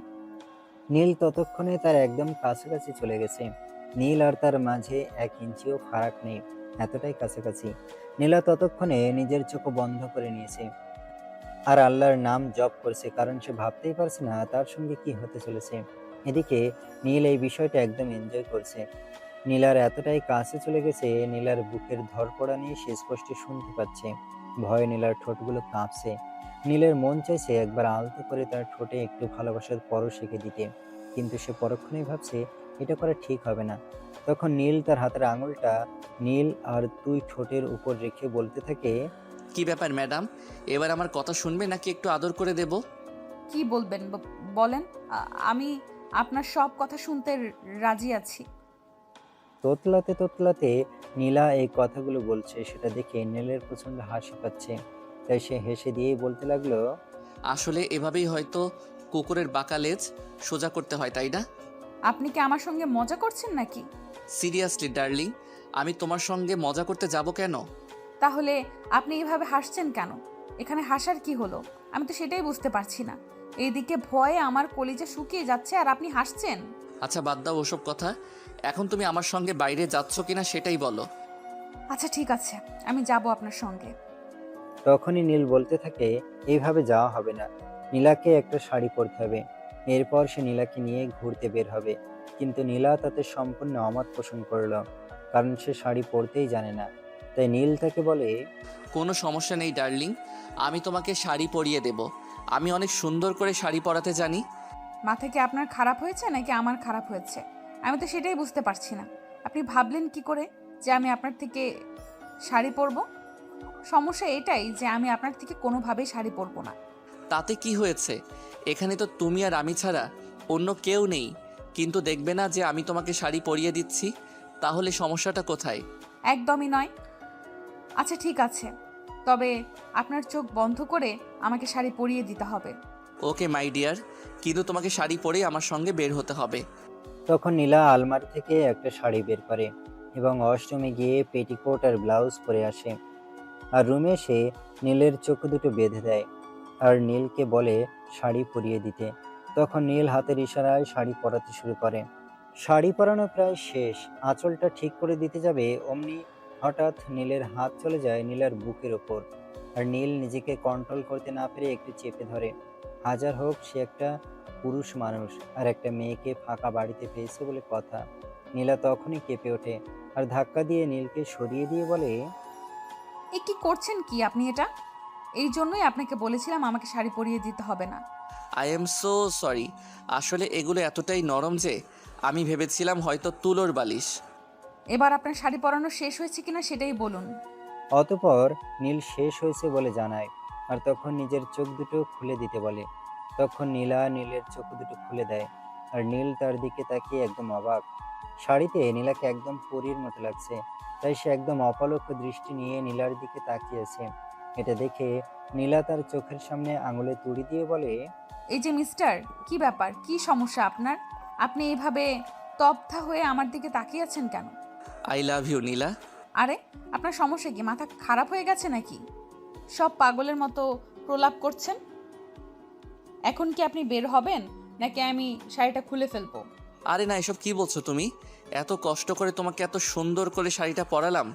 নীল ততক্ষণে তার একদম কাছাকাছি চলে গেছে। নীল আর তার মাঝে 1 ইঞ্চিও ফারাক নেই, এতটাই কাছাকাছি। নীলা ততক্ষণে নিজের চোখ বন্ধ করে নিয়েছে আর আল্লাহর নাম জপ করছে, কারণ সে ভাবতেই পারছে না তার সঙ্গে কি হতে চলেছে। এদিকে নীল এই বিষয়টা একদম এনজয় করছে। নীলার এতটাই কাছে চলে গেছে, নীলার বুকের ধড়ফড়া নিয়ে সে স্পষ্ট শুনতে পাচ্ছে। ভয়ে নীলার ঠোঁটগুলো কাঁপছে। নীলের মন চাইছে একবার আলতো করে তার ঠোঁটে একটু ভালোবাসার পরশ এঁকে দিতে, কিন্তু সে পরক্ষণেই ভাবছে এটা করা ঠিক হবে না। তখন নীল তার হাতের আঙুলটা নীল আর তুই ঠোঁটের উপর রেখে বলতে থাকে, কি ব্যাপার ম্যাডাম, এবার আমার কথা শুনবে নাকি একটু আদর করে দেব? কি বলবেন বলেন। আমি আপনার সব কথা শুনতে রাজি আছি। তোতলাতে তোতলাতে নীলা এই কথাগুলো বলছে, সেটা দেখে নীলের প্রচন্ড হাসি পাচ্ছে। তাই সে হেসে দিয়েই বলতে লাগলো, আসলে এভাবেই হয়তো কুকুরের বাঁকা লেজ সোজা করতে হয়, তাই না? আপনি কি আমার সঙ্গে মজা করছেন নাকি? সিরিয়াসলি ডার্লিং, আমি তোমার সঙ্গে মজা করতে যাব কেন? তাহলে আপনি এইভাবে হাসছেন কেন? এখানে হাসার কি হলো? আমি তো সেটাই বুঝতে পারছি না। এইদিকে ভয়ে আমার কলিজা শুকিয়ে যাচ্ছে আর আপনি হাসছেন। আচ্ছা বাদ দাও ওসব কথা, এখন তুমি আমার সঙ্গে বাইরে যাচ্ছ কিনা সেটাই বলো। আচ্ছা ঠিক আছে, আমি যাব আপনার সঙ্গে। তখনই নীল বলতে থাকে, এইভাবে যাওয়া হবে না, নীলাকে একটা শাড়ি পরতে হবে। এরপর সে নীলাকে নিয়ে ঘুরতে বের হবে। কিন্তু নীলা তাতে সম্পূর্ণ অমত পোষণ করলো, কারণ সে শাড়ি পরতেই জানে না। তাই নীল তাকে বলে, কোনো সমস্যা নেই ডার্লিং, আমি তোমাকে শাড়ি পরিয়ে দেব। আমি অনেক সুন্দর করে শাড়ি পরাতে জানি। মাথা কি আপনার খারাপ হয়েছে নাকি আমার খারাপ হয়েছে? আমি তো সেটাই বুঝতে পারছি না। আপনি ভাবলেন কি করে যে আমি আপনার থেকে শাড়ি পরবো? সমস্যা এটাই যে আমি আপনার থেকে কোনোভাবেই শাড়ি পরবো না। তাতে কি হয়েছে? এখানে তো তুমি আর আমি ছাড়া অন্য কেউ নেই, কিন্তু দেখবে না যে আমি তোমাকে শাড়ি পরিয়ে দিচ্ছি? তাহলে সমস্যাটা কোথায়? একদমই নয়। আচ্ছা ঠিক আছে, তবে আপনার চোখ বন্ধ করে আমাকে শাড়ি পরিয়ে দিতে হবে। ওকে মাই ডিয়ার, কিন্তু তোমাকে শাড়ি পরেই আমার সঙ্গে বের হতে হবে। তখন নীলা আলমারি থেকে একটা শাড়ি বের করে এবং ওয়াশরুমে গিয়ে পেটিকোট আর ব্লাউজ পরে আসে আর রুমে এসে নীলের চোখ দুটো বেঁধে দেয় আর নীলকে বলে শাড়ি পরিয়ে দিতে। তখন নীল হাতের ইশারায় শাড়ি পরাতে শুরু করে। শাড়ি পরানো প্রায় শেষ, আঁচলটা ঠিক করে দিতে যাবে অমনি হঠাৎ নীলের হাত চলে যায় নীলার বুকের ওপর আর নীল নিজেকে কন্ট্রোল করতে না পেরে একটু চেপে ধরে। হাজার হোক সে একটা পুরুষ মানুষ আর একটা মেয়েকে ফাঁকা বাড়িতে পেয়েছে বলে কথা, নীলা তখনই কেঁপে ওঠে আর ধাক্কা দিয়ে নীলকে সরিয়ে দিয়ে বলে, এ কি করছেন কি আপনি এটা? এই জন্যই আপনাকে বলেছিলাম আমাকে শাড়ি পরিয়ে দিতে হবে না। I am so sorry. আসলে এগুলো এতটাই নরম যে আমি ভেবেছিলাম হয়তো তুলোর বালিশ। এবার আপনার শাড়ি পরানো শেষ হয়েছে কিনা সেটাই বলুন। অতঃপর নীল শেষ হয়েছে বলে জানায় আর তখন নিজের চোখ দুটো খুলে দিতে বলে। তখন নীলা নীলের চোখ দুটো খুলে দেয় আর নীল তার দিকে তাকিয়ে একদম অবাক। শাড়িতে নীলাকে একদম পরীর মতো লাগছে, তাই সে একদম অপলক দৃষ্টি নিয়ে নীলার দিকে তাকিয়েছে। এটা দেখে নীলা তার চোখের সামনে আঙুলে তুড়ি দিয়ে বলে, এই যে মিস্টার, কি ব্যাপার, কি সমস্যা আপনার? আপনি এইভাবে তপ্তা হয়ে আমার দিকে তাকিয়ে আছেন কেন? আই লাভ ইউ নীলা। আরে আপনার সমস্যা কি? মাথা খারাপ হয়ে গেছে নাকি? সব পাগলের মতো প্রলাপ করছেন। এখন কি আপনি বের হবেন নাকি আমি শাড়িটা খুলে ফেলবো? আরে না, এসব কি বলছো তুমি? এত কষ্ট করে তোমাকে এত সুন্দর করে শাড়িটা পরালাম,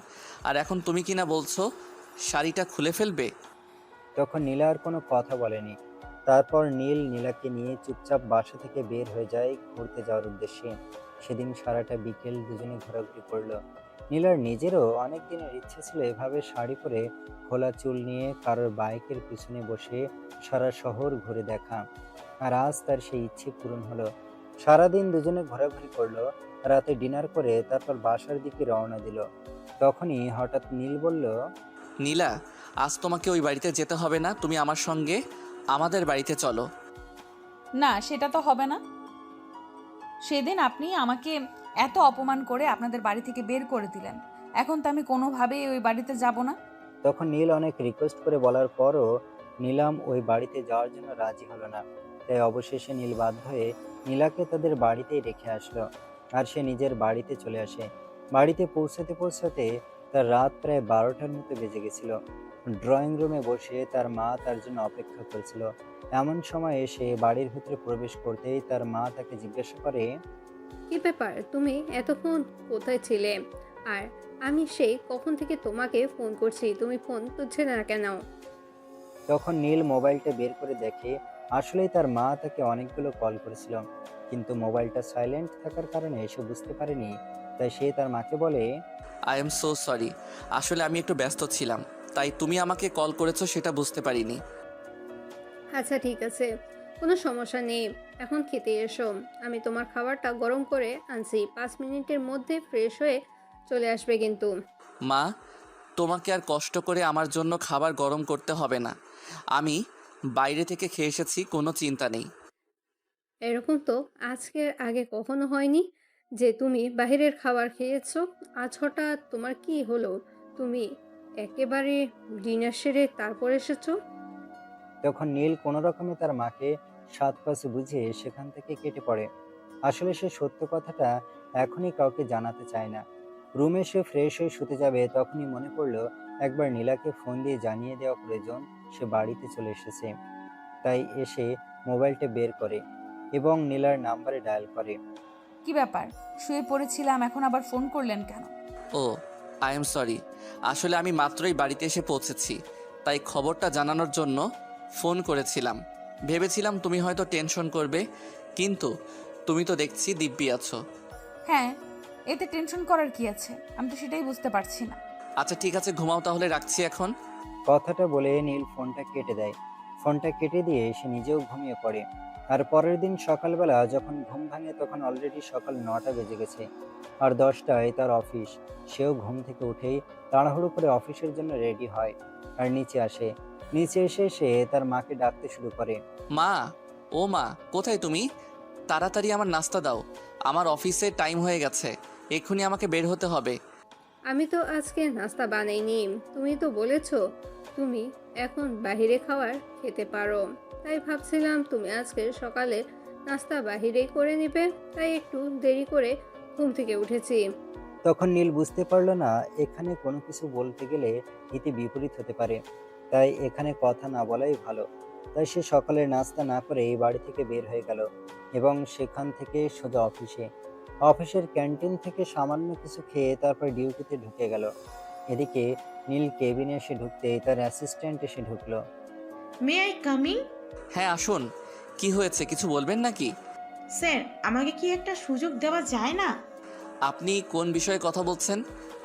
আর এখন তুমি কি না বলছো শাড়িটা খুলে ফেলবে? তখন নীলা আর কোনো কথা বলেনি। তারপর নীল নীলাকে নিয়ে চুপচাপ বাসা থেকে বের হয়ে যায় ঘুরতে যাওয়ার উদ্দেশ্যে। সেদিন সারাটা বিকেল দুজনে ঘোরাঘুরি করলো। নীলার নিজেরও অনেক দিনের ইচ্ছে ছিল এভাবে শাড়ি পরে খোলা চুল নিয়ে কারোর বাইকের পিছনে বসে সারা শহর ঘুরে দেখা, আর আজ তার সেই ইচ্ছে পূরণ হলো। সারাদিন দুজনে ঘোরাঘুরি করলো, রাতে ডিনার করে তারপর বাসার দিকে রওনা দিল। তখনই হঠাৎ নীল বলল, নীলা, আজ তোমাকে ওই বাড়িতে যেতে হবে না, তুমি আমার সঙ্গে আমাদের বাড়িতে চলো। না, সেটা তো হবে না। সেদিন আপনি আমাকে এত অপমান করে আপনাদের বাড়ি থেকে বের করে দিলেন, এখন তো আমি কোনোভাবেই ওই বাড়িতে যাব না। তখন নীল অনেক রিকোয়েস্ট করে বলার পরও নীলাম ওই বাড়িতে যাওয়ার জন্য রাজি হলো না। তাই অবশেষে নীল বাধ্য হয়ে নীলাকে তাদের বাড়িতেই রেখে আসলো আর সে নিজের বাড়িতে চলে আসে। বাড়িতে পৌঁছাতে পৌঁছাতে তার রাত প্রায় 12টার মতো বেজে গেছিল। ড্রয়িং রুমে বসে তার মা তার জন্য অপেক্ষা করেছিল। এমন সময় এসে বাড়ির ভিতরে প্রবেশ করতেই তার মা তাকে জিজ্ঞাসা করে, কি ব্যাপার, তুমি এতক্ষণ কোথায় ছিলে? আর আমি সেই কখন থেকে তোমাকে ফোন করছি, তুমি ফোন তুলছে না কেন? তখন নীল মোবাইলটা বের করে দেখে আসলেই তার মা তাকে অনেকগুলো কল করেছিল, কিন্তু মোবাইলটা সাইলেন্ট থাকার কারণে সে বুঝতে পারেনি। তাই সে তার মাকে বলে, আই এম সো সরি। আসলে আমি একটু ব্যস্ত ছিলাম, তাই তুমি আমাকে কল করেছো সেটা বুঝতে পারিনি। আচ্ছা ঠিক আছে, কোনো সমস্যা নেই, এখন খেতে এসো। আমি তোমার খাবারটা গরম করে আনছি, 5 মিনিটের মধ্যে ফ্রেশ হয়ে চলে আসবে কিন্তু। মা, তোমাকে আর কষ্ট করে আমার জন্য খাবার গরম করতে হবে না, আমি বাইরে থেকে খেয়ে এসেছি, কোনো চিন্তা নেই। এরকম তো আজকের আগে কখনো হয়নি যে তুমি বাইরের খাবার খেয়েছো। আজ হঠাৎ তোমার কি হলো? তুমি একেবারে ডিনার সেরে তারপর এসেছো? তখন নীল কোনো রকমে তার মাকে সাত পাঁচ বুঝিয়ে সেখান থেকে কেটে পড়ে। আসলে সে সত্য কথাটা এখনই কাউকে জানাতে চায় না। রুমে সে ফ্রেশ হয়ে শুতে যাবে তখনই মনে পড়লো একবার নীলাকে ফোন দিয়ে জানিয়ে দেওয়া প্রয়োজন সে বাড়িতে চলে এসেছে। তাই এসে মোবাইলটা বের করে এবং নীলার নাম্বারে ডায়াল করে। কি ব্যাপার, শুয়ে পড়েছিলাম, এখন আবার ফোন করলেন কেন? ও, আই এম সরি। আসলে আমি মাত্রই বাড়িতে এসে পৌঁছেছি, তাই খবরটা জানানোর জন্য ফোন করেছিলাম। ভেবেছিলাম তুমি হয়তো টেনশন করবে, কিন্তু তুমি তো দেখছি দিব্যি আছো। হ্যাঁ, এতে টেনশন করার কি আছে? আমি তো সেটাই বুঝতে পারছি না। আচ্ছা ঠিক আছে, ঘুমাও তাহলে, রাখছি এখন। কথাটা বলে নীল ফোনটা কেটে দেয়। ফোনটা কেটে দিয়ে সে নিজেও ঘুমিয়ে পড়ে। আর পরের দিন সকালবেলা যখন ঘুম ভাঙে তখন অলরেডি সকাল 9টা বেজে গেছে আর 10টায় তার অফিস। সেও ঘুম থেকে উঠেই তাড়াহুড়ো করে অফিসের জন্য রেডি হয় আর নিচে আসে। নিচে এসে সে তার মাকে ডাকতে শুরু করে। মা, ও মা, কোথায় তুমি? তাড়াতাড়ি আমার নাস্তা দাও, আমার অফিসে টাইম হয়ে গেছে, এক্ষুনি আমাকে বের হতে হবে। আমি তো আজকে নাস্তা বানাইনি, তুমি তো বলেছো তুমি এখন বাইরে খাবার খেতে পারো, তাই ভাবছিলাম তুমি আজকে সকালে নাস্তা বাহিরেই করে নেবে, তাই একটু দেরি করে ঘুম থেকে উঠেছি। তখন নীল বুঝতে পারলো না এখানে কোনো কিছু বলতে গেলে হিতে বিপরীত হতে পারে, তাই এখানে কথা না বলাই ভালো। তাই সে সকালের নাস্তা না করে এই বাড়ি থেকে বের হয়ে গেল এবং সেখান থেকে সোজা অফিসে। অফিসের ক্যান্টিন থেকে সামান্য কিছু খেয়ে তারপর ডিউটিতে ঢুকে গেল। এদিকে নীল কেবিনে এসে ঢুকতেই তার অ্যাসিস্ট্যান্ট এসে ঢুকলো। May I coming? হ্যাঁ আসুন, কি হয়েছে, কিছু বলবেন নাকি? স্যার, আমাকে কি একটা সুযোগ দেওয়া যায় না? আপনি কোন বিষয়ে কথা বলছেন?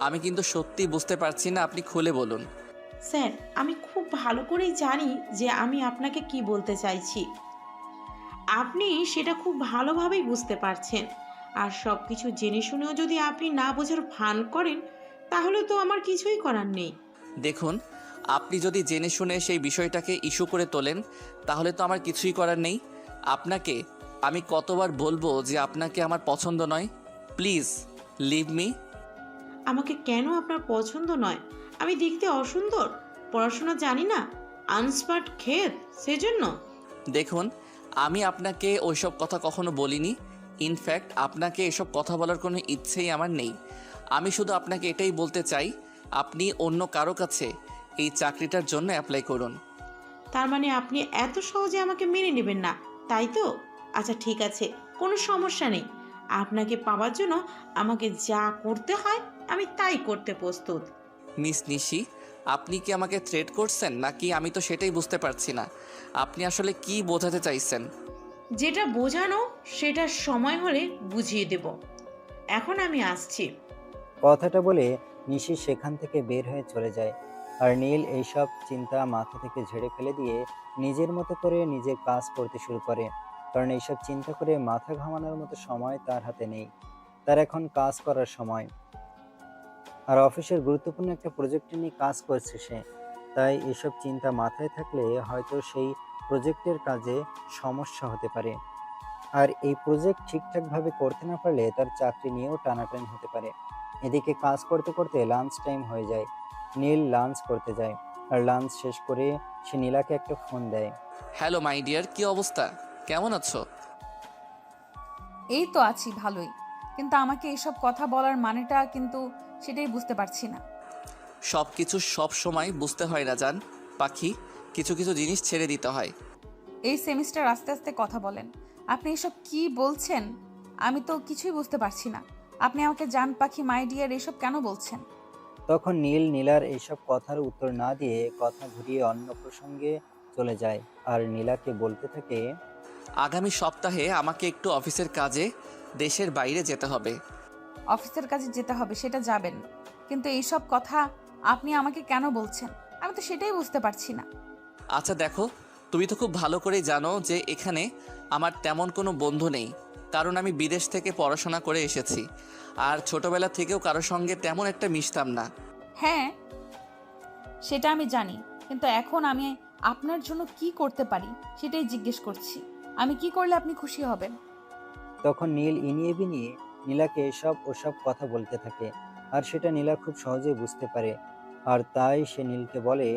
আমি কিন্তু সত্যি বুঝতে পারছি না, আপনি খুলে বলুন। স্যার, আমি খুব ভালো করেই জানি যে আমি আপনাকে কি বলতে চাইছি। আপনি সেটা খুব ভালোভাবেই বুঝতে পারছেন। আর সব কিছু জেনে শুনেও যদি আপনি না বোঝার ভান করেন, তাহলে তো আমার কিছুই করার নেই। দেখুন, আপনি যদি জেনে শুনে সেই বিষয়টাকে ইস্যু করে তোলেন, তাহলে তো আমার কিছুই করার নেই। আপনাকে আমি কতবার বলবো যে আপনাকে আমার পছন্দ নয়? Please leave me. আমাকে কেন আপনার পছন্দ নয়? আমি দেখতে অসুন্দর, পড়াশোনা জানি না, আনস্মার্ট ক্ষেত, সেজন্য? দেখুন, আমি আপনাকে ওইসব কথা কখনো বলিনি। ইনফ্যাক্ট আপনাকে এসব কথা বলার কোনো ইচ্ছেই আমার নেই। আমি শুধু আপনাকে এটাই বলতে চাই, আপনি অন্য কারো কাছে এই চাকরিটার জন্য অ্যাপ্লাই করুন। তার মানে আপনি এত সহজে আমাকে মেনে নেবেন না, তাই তো? আচ্ছা ঠিক আছে, কোনো সমস্যা নেই। আপনাকে পাওয়ার জন্য আমাকে যা করতে হয় আমি তাই করতে প্রস্তুত। মিস নিশি, আপনি কি আমাকে থ্রেট করছেন, নাকি আমি তো সেটাই বুঝতে পারছি না। আপনি আসলে কি বোঝাতে চাইছেন? যেটা বোঝানো সেটা সময় হলে বুঝিয়ে দেব। এখন আমি আসছি। কথাটা বলে নিশি সেখান থেকে বের হয়ে চলে যায়। আর নীল এইসব চিন্তা মাথা থেকে ঝেড়ে ফেলে দিয়ে নিজের মতো করে নিজের কাজ করতে শুরু করে। কারণ এইসব চিন্তা করে মাথা ঘামানোর মতো সময় তার হাতে নেই। তার এখন কাজ করার সময়। আর অফিসের গুরুত্বপূর্ণ একটা প্রজেক্টে নিয়ে কাজ করছে সে। তাই এসব চিন্তা মাথায় থাকলে হয়তো সেই প্রজেক্টের কাজে সমস্যা হতে পারে। আর এই প্রজেক্ট ঠিকঠাকভাবে করতে না পারলে তার চাকরি নিয়েও টানাটানি হতে পারে। এদিকে কাজ করতে করতে লাঞ্চ টাইম হয়ে যায়। নীল লাঞ্চ করতে যায়। আর লাঞ্চ শেষ করে সে নীলাকে একটা ফোন দেয়। হ্যালো মাই ডিয়ার, কি অবস্থা? কেমন আছো? এই তো আছি ভালোই, কিন্তু আমাকে এসব কথা বলার মানেটা কিন্তু সেটাই বুঝতে পারছি না। সব কিছু সব সময় বুঝতে হয় না জান পাখি, কিছু কিছু জিনিস ছেড়ে দিতে হয়। এই সেমিস্টার আস্তে আস্তে কথা বলেন। আপনি এসব কি বলছেন? আমি তো কিছুই বুঝতে পারছি না। আপনি আমাকে জান পাখি মাই ডিয়ার এসব কেন বলছেন? তখন নীল নীলার এইসব কথার উত্তর না দিয়ে কথা ঘুরিয়ে অন্য প্রসঙ্গে চলে যায়। আর নীলাকে বলতে থাকে, আগামী সপ্তাহে আমাকে একটু অফিসের কাজে দেশের বাইরে যেতে হবে। অফিসের কাছে যেতে হবে সেটা যাবেন, কিন্তু এইসব কথা আপনি আমাকে কেন বলছেন? আমি তো সেটাই বুঝতে পারছি না। আচ্ছা দেখো, তুমি তো খুব ভালো করেই জানো যে এখানে আমার তেমন কোনো বন্ধু নেই, কারণ আমি বিদেশ থেকে পড়াশোনা করে এসেছি। আর ছোটবেলা থেকেও কারোর সঙ্গে তেমন একটা মিশতাম না। হ্যাঁ, সেটা আমি জানি, কিন্তু এখন আমি আপনার জন্য কি করতে পারি সেটাই জিজ্ঞেস করছি। আমি কি করলে আপনি খুশি হবেন? তখন নীল ইনিয়ে বিনিয়ে নীলাকে এসব ওসব কথা বলতে থাকে। আর সেটা নীলা খুব সহজেই বুঝতে পারে। আর তাই সে নীলকে বলে,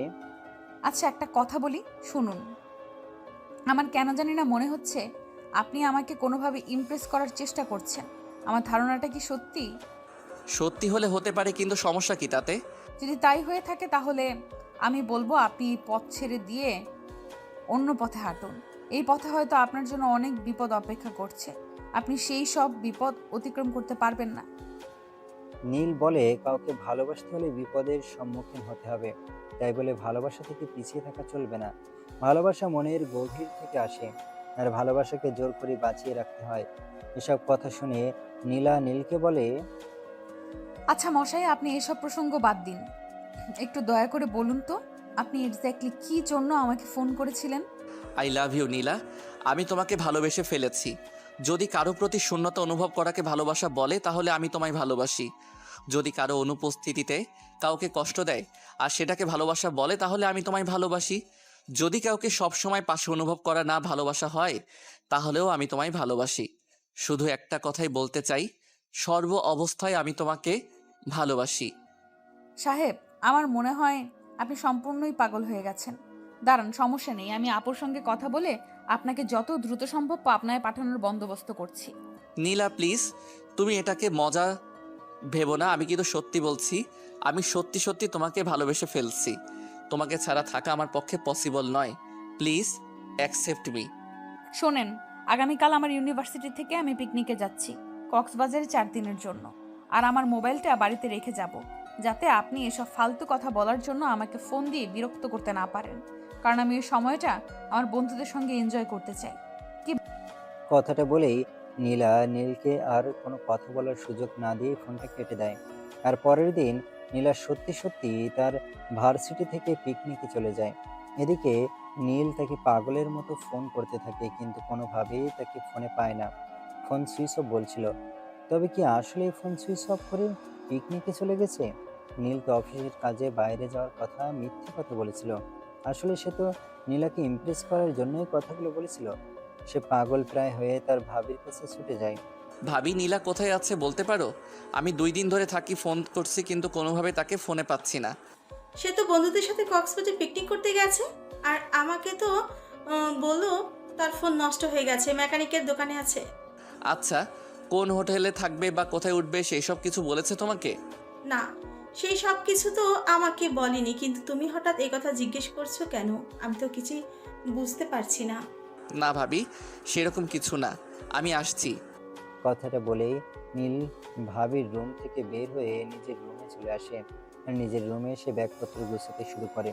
আচ্ছা একটা কথা বলি, শুনুন। আমার কেন জানি না মনে হচ্ছে আপনি আমাকে কোনোভাবে ইমপ্রেস করার চেষ্টা করছেন। আমার ধারণাটা কি সত্যি? সত্যি হলে হতে পারে, কিন্তু সমস্যা কি তাতে? যদি তাই হয়ে থাকে তাহলে আমি বলবো আপনি এই পথ ছেড়ে দিয়ে অন্য পথে হাঁটুন। এই পথে হয়তো আপনার জন্য অনেক বিপদ অপেক্ষা করছে। আপনি সেই সব বিপদ অতিক্রম করতে পারবেন না। নীল বলে, কাউকে ভালোবাসতে হলে বিপদের সম্মুখীন হতে হবে। তাই বলে ভালোবাসা থেকে পিছিয়ে থাকা চলবে না। ভালোবাসা মনের গভীর থেকে আসে। আর ভালোবাসাকে জোর করে বাঁচিয়ে রাখতে হয়। এসব কথা শুনে নীলা নীলকে বলে, আচ্ছা মশাই, আপনি এসব প্রসঙ্গ বাদ দিন। একটু দয়া করে বলুন তো, আপনি এক্স্যাক্টলি কি জন্য আমাকে ফোন করেছিলেন? আই লাভ ইউ নীলা। আমি তোমাকে ভালোবেসে ফেলেছি। যদি কারো প্রতি শূন্যতা অনুভব করাকে ভালোবাসা বলে, তাহলে আমি তোমায় ভালোবাসি। যদি কারো অনুপস্থিতিতে কাউকে কষ্ট দেয় আর সেটাকে ভালোবাসা বলে, তাহলে আমি তোমায় ভালোবাসি। যদি কাউকে সবসময় পাশে অনুভব করা না ভালোবাসা হয়, তাহলেও আমি তোমায় ভালোবাসি। শুধু একটা কথাই বলতে চাই, সর্ব অবস্থায় আমি তোমাকে ভালোবাসি। সাহেব, আমার মনে হয় আপনি সম্পূর্ণই পাগল হয়ে গেছেন। দাঁড়ান, সমস্যা নেই, আমি আপুর সঙ্গে কথা বলে আপনাকে যত দ্রুত সম্ভব পাবনায় পাঠানোর বন্দোবস্ত করছি। নীলা প্লিজ, তুমি এটাকে মজা ভেবো না। আমি কিন্তু সত্যি বলছি, আমি সত্যি সত্যি তোমাকে ভালোবেসে ফেলছি। তোমাকে ছাড়া থাকা আমার পক্ষে পসিবল নয়। Please accept me. শোনেন, আগামীকাল আমার ইউনিভার্সিটি থেকে আমি পিকনিকে যাচ্ছি, কক্সবাজারে 4 দিনের জন্য। আর আমার মোবাইলটা বাড়িতে রেখে যাব, যাতে আপনি এসব ফালতু কথা বলার জন্য আমাকে ফোন দিয়ে বিরক্ত করতে না পারেন। কারণ আমি এই সময়টা আমার বন্ধুদের সঙ্গে এনজয় করতে চাই। কথাটা বলেই নীলা নীলকে আর কোনো কথা বলার সুযোগ না দিয়ে ফোনটা কেটে দেয়। আর পরের দিন নীলা সত্যি সত্যি তার ভার্সিটি থেকে পিকনিকে চলে যায়। এদিকে নীল তাকে পাগলের মতো ফোন করতে থাকে, কিন্তু কোনোভাবেই তাকে ফোনে পায় না। ফোন সুইচ অফ বলছিল। তবে কি আসলে ফোন সুইচ অফ করে পিকনিকে চলে গেছে? নীলকে অফিসের কাজে বাইরে যাওয়ার কথা মিথ্যে কথা বলেছিল। আসলে সে তো নীলাকে ইমপ্রেস করার জন্যই কথাগুলো বলেছিল। সে পাগল প্রায় হয়ে তার ভাবির কাছে ছুটে যায়। ভাবি নীলা কোথায় আছে বলতে পারো? আমি 2 দিন ধরে থাকি ফোন করছি কিন্তু কোনোভাবে তাকে ফোনে পাচ্ছি না। সে তো বন্ধুদের সাথে কক্সবাজার পিকনিক করতে গেছে। আর আমাকে তো বললো তার ফোন নষ্ট হয়ে গেছে, মেকানিকের দোকানে আছে। আচ্ছা, কোন হোটেলে থাকবে বা কোথায় উঠবে সেই সব কিছু বলেছে তোমাকে? না, সেই সব কিছু তো আমাকে বলেনি, কিন্তু তুমি হঠাৎ এই কথা জিজ্ঞেস করছো কেন? আমি তো কিছুই বুঝতে পারছি না। না ভাবি, সেরকম কিছু না, আমি আসছি। কথাটা বলেই নীল ভাবির রুম থেকে বের হয়ে নিজের রুমে চলে আসে। আর নিজের রুমে সে ব্যাগপত্র গুছাতে শুরু করে।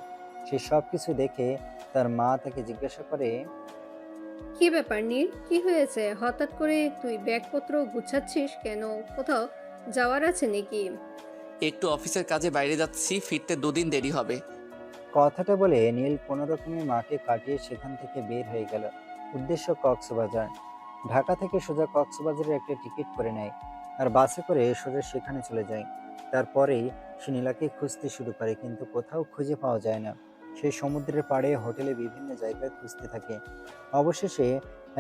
সে সব কিছু দেখে তার মা তাকে জিজ্ঞাসা করে, কি ব্যাপার নীল, কি হয়েছে? হঠাৎ করে তুই ব্যাগপত্র গুছাচ্ছিস কেন? কোথাও যাওয়ার আছে নাকি? একটু অফিসের কাজে বাইরে যাচ্ছি, ফিরতে 2 দিন দেরি হবে। কথাটা বলে নীল কোনো রকমে মাকে কাটিয়ে সেখান থেকে বের হয়ে গেল। উদ্দেশ্য কক্সবাজার। ঢাকা থেকে সোজা কক্সবাজারের একটা টিকিট করে নেয় আর বাসে করে সোজা সেখানে চলে যায়। তারপরেই সে নীলাকে খুঁজতে শুরু করে, কিন্তু কোথাও খুঁজে পাওয়া যায় না। সে সমুদ্রের পাড়ে হোটেলে বিভিন্ন জায়গায় খুঁজতে থাকে। অবশেষে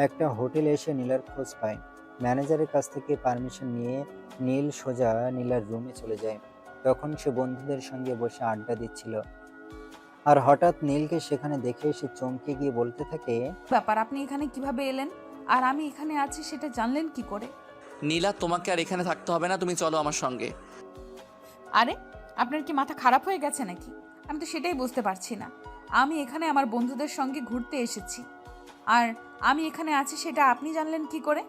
একটা হোটেলে এসে নীলার খোঁজ পায়। ম্যানেজারের কাছ থেকে পারমিশন নিয়ে নীল সোজা নীলার রুমে চলে যায়। তখন সে বন্ধুদের সঙ্গে বসে আড্ডা দিচ্ছিল। আর হঠাৎ নীলকে সেখানে দেখে সে চমকে গিয়ে বলতে থাকে, ব্যাপার, আপনি এখানে কিভাবে এলেন? আর আমি এখানে আছি সেটা জানলেন কি করে? নীলা, তোমাকে আর এখানে থাকতে হবে না, তুমি চলো আমার সঙ্গে। আরে, আপনার কি মাথা খারাপ হয়ে গেছে নাকি? আমি তো সেটাই বুঝতে পারছি না। আমি এখানে আমার বন্ধুদের সঙ্গে ঘুরতে এসেছি, আর আমি এখানে আছি সেটা আপনি জানলেন কি করে?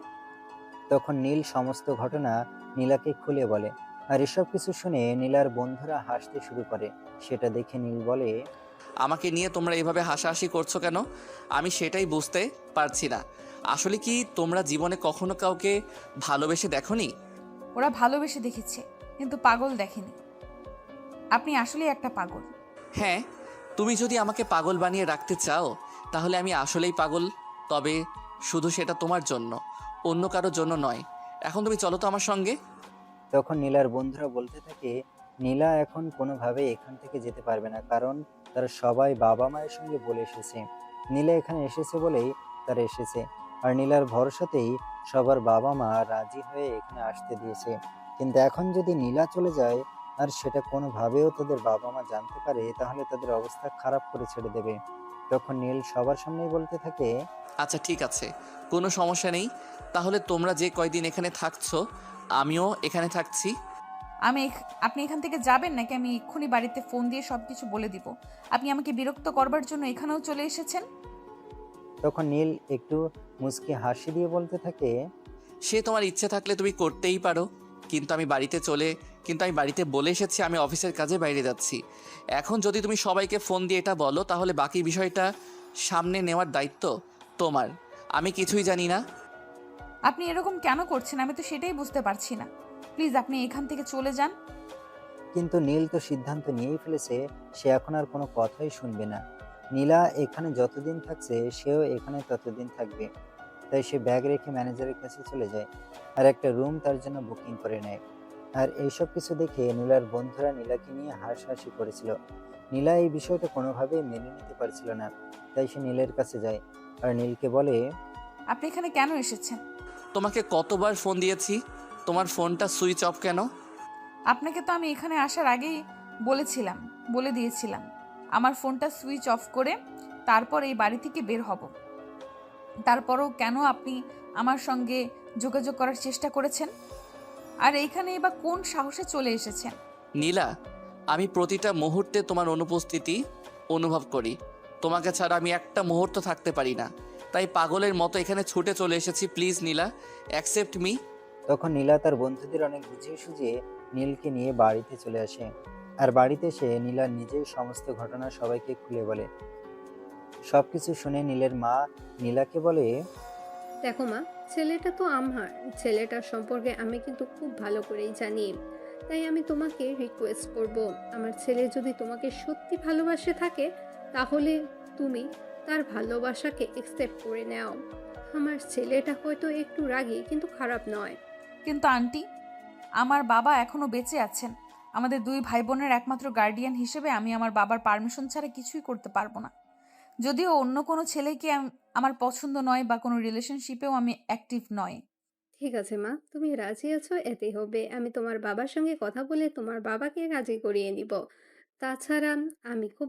তখন নীল সমস্ত ঘটনা নীলাকে খুলে বলে। আর এসব কিছু শুনে নীলার বন্ধুরা হাসতে শুরু করে। সেটা দেখে নীল বলে, আমাকে নিয়ে তোমরা এভাবে হাসাহাসি করছো কেন? আমি সেটাই বুঝতে পারছি না। আসলে কি তোমরা জীবনে কখনো কাউকে ভালোবেসে দেখোনি? ওরা ভালোবেসে দেখেছে, কিন্তু পাগল দেখেনি। আপনি আসলেই একটা পাগল। হ্যাঁ, তুমি যদি আমাকে পাগল বানিয়ে রাখতে চাও তাহলে আমি আসলেই পাগল, তবে শুধু সেটা তোমার জন্য, অন্য কারোর জন্য নয়। এখন তুমি চলো তো আমার সঙ্গে। তখন নীলার বন্ধুরা বলতে থাকে, নীলা এখন কোনোভাবে এখান থেকে যেতে পারবে না, কারণ তারা সবাই বাবা মায়ের সঙ্গে বলে এসেছে নীলা এখানে এসেছে বলেই তারা এসেছে। আর নীলার ভরসাতেই সবার বাবা মা রাজি হয়ে এখানে আসতে দিয়েছে। কিন্তু এখন যদি নীলা চলে যায় আর সেটা কোনোভাবেও তাদের বাবা মা জানতে পারে, তাহলে তাদের অবস্থা খারাপ করে ছেড়ে দেবে। তখন নীল সবার সামনেই বলতে থাকে, আচ্ছা ঠিক আছে, কোনো সমস্যা নেই। তাহলে তোমরা যে কয়দিন এখানে থাকছো আমিও এখানে থাকছি। আপনি এখান থেকে যাবেন নাকি আমি এক্ষুনি বাড়িতে ফোন দিয়ে সব কিছু বলে দিব? আপনি আমাকে বিরক্ত করবার জন্য এখানেও চলে এসেছেন? তখন নীল একটু মুচকি হাসি দিয়ে বলতে থাকে, সে তোমার ইচ্ছে থাকলে তুমি করতেই পারো, কিন্তু আমি বাড়িতে বলে এসেছি আমি অফিসের কাজে বাইরে যাচ্ছি। এখন যদি তুমি সবাইকে ফোন দিয়ে এটা বলো তাহলে বাকি বিষয়টা সামনে নেওয়ার দায়িত্ব তোমার। আমি কিছুই জানি না। আপনি এরকম কেন করছেন? আমি তো সেটাই বুঝতে পারছি না। প্লিজ আপনি এখান থেকে চলে যান। কিন্তু নীল তো সিদ্ধান্ত নিয়েই ফেলেছে, সে এখন আর কোনো কথাই শুনবে না। নীলা এখানে যতদিন থাকছে সেও এখানে ততদিন থাকবে। তাই সে ব্যাগ রেখে ম্যানেজারের কাছে চলে যায় আর একটা রুম তার জন্য বুকিং করে নেয়। আর এইসব কিছু দেখে নীলার বন্ধুরা নীলাকে নিয়ে হাসাহাসি করেছিল। নীলা এই বিষয়টা কোনোভাবেই মেনে নিতে পারছিল না। তাই সে নীলের কাছে যায় আর নীলকে বলে, আপনি এখানে কেন এসেছেন? তোমাকে কতবার ফোন দিয়েছি, তোমার ফোনটা সুইচ অফ কেন? আপনাকে তো আমি এখানে আসার আগেই বলে দিয়েছিলাম আমার ফোনটা সুইচ অফ করে তারপর এই বাড়ি থেকে বের হব। তারপরও কেন আপনি আমার সঙ্গে যোগাযোগ করার চেষ্টা করেছেন? আর এইখানে বা কোন সাহসে চলে এসেছেন? নীলা, আমি প্রতিটা মুহূর্তে তোমার অনুপস্থিতি অনুভব করি। তোমাকে ছাড়া আমি একটা মুহূর্ত থাকতে পারি না, তাই পাগলের মতো এখানে ছুটে চলে এসেছি। Please Nila, accept me. তখন নীলা তার বন্ধুদের অনেক বুঝিয়ে সুঝিয়ে নীলকে নিয়ে বাড়িতে চলে আসে। আর বাড়িতে এসে নীলা নিজেই সমস্ত ঘটনা সবাইকে খুলে বলে। সবকিছু শুনে নীলের মা নীলাকে বলে, দেখো মা, ছেলেটা তো আমার। ছেলেটার সম্পর্কে আমি কিন্তু খুব ভালো করেই জানি। তাই আমি তোমাকে রিকোয়েস্ট করব, আমার ছেলে যদি তোমাকে সত্যি ভালোবাসে থাকে, তাহলে তুমি তার ভালোবাসাকে একসেপ্ট করে নাও। আমার ছেলেটা হয়তো একটু রাগী, কিন্তু খারাপ নয়। কিন্তু আন্টি, আমার বাবা এখনো বেঁচে আছেন। আমাদের দুই ভাই বোনের একমাত্র গার্ডিয়ান হিসেবে আমি আমার বাবার পারমিশন ছাড়া কিছুই করতে পারবো না। যদিও অন্য কোনো ছেলেকে আমার পছন্দ নয় বা কোনো রিলেশনশিপেও আমি অ্যাক্টিভ নয়। ঠিক আছে মা, তুমি রাজি আছো এতেই হবে। আমি তোমার বাবার সঙ্গে কথা বলে তোমার বাবাকে রাজি করিয়ে নিব। তাছাড়া আমি খুব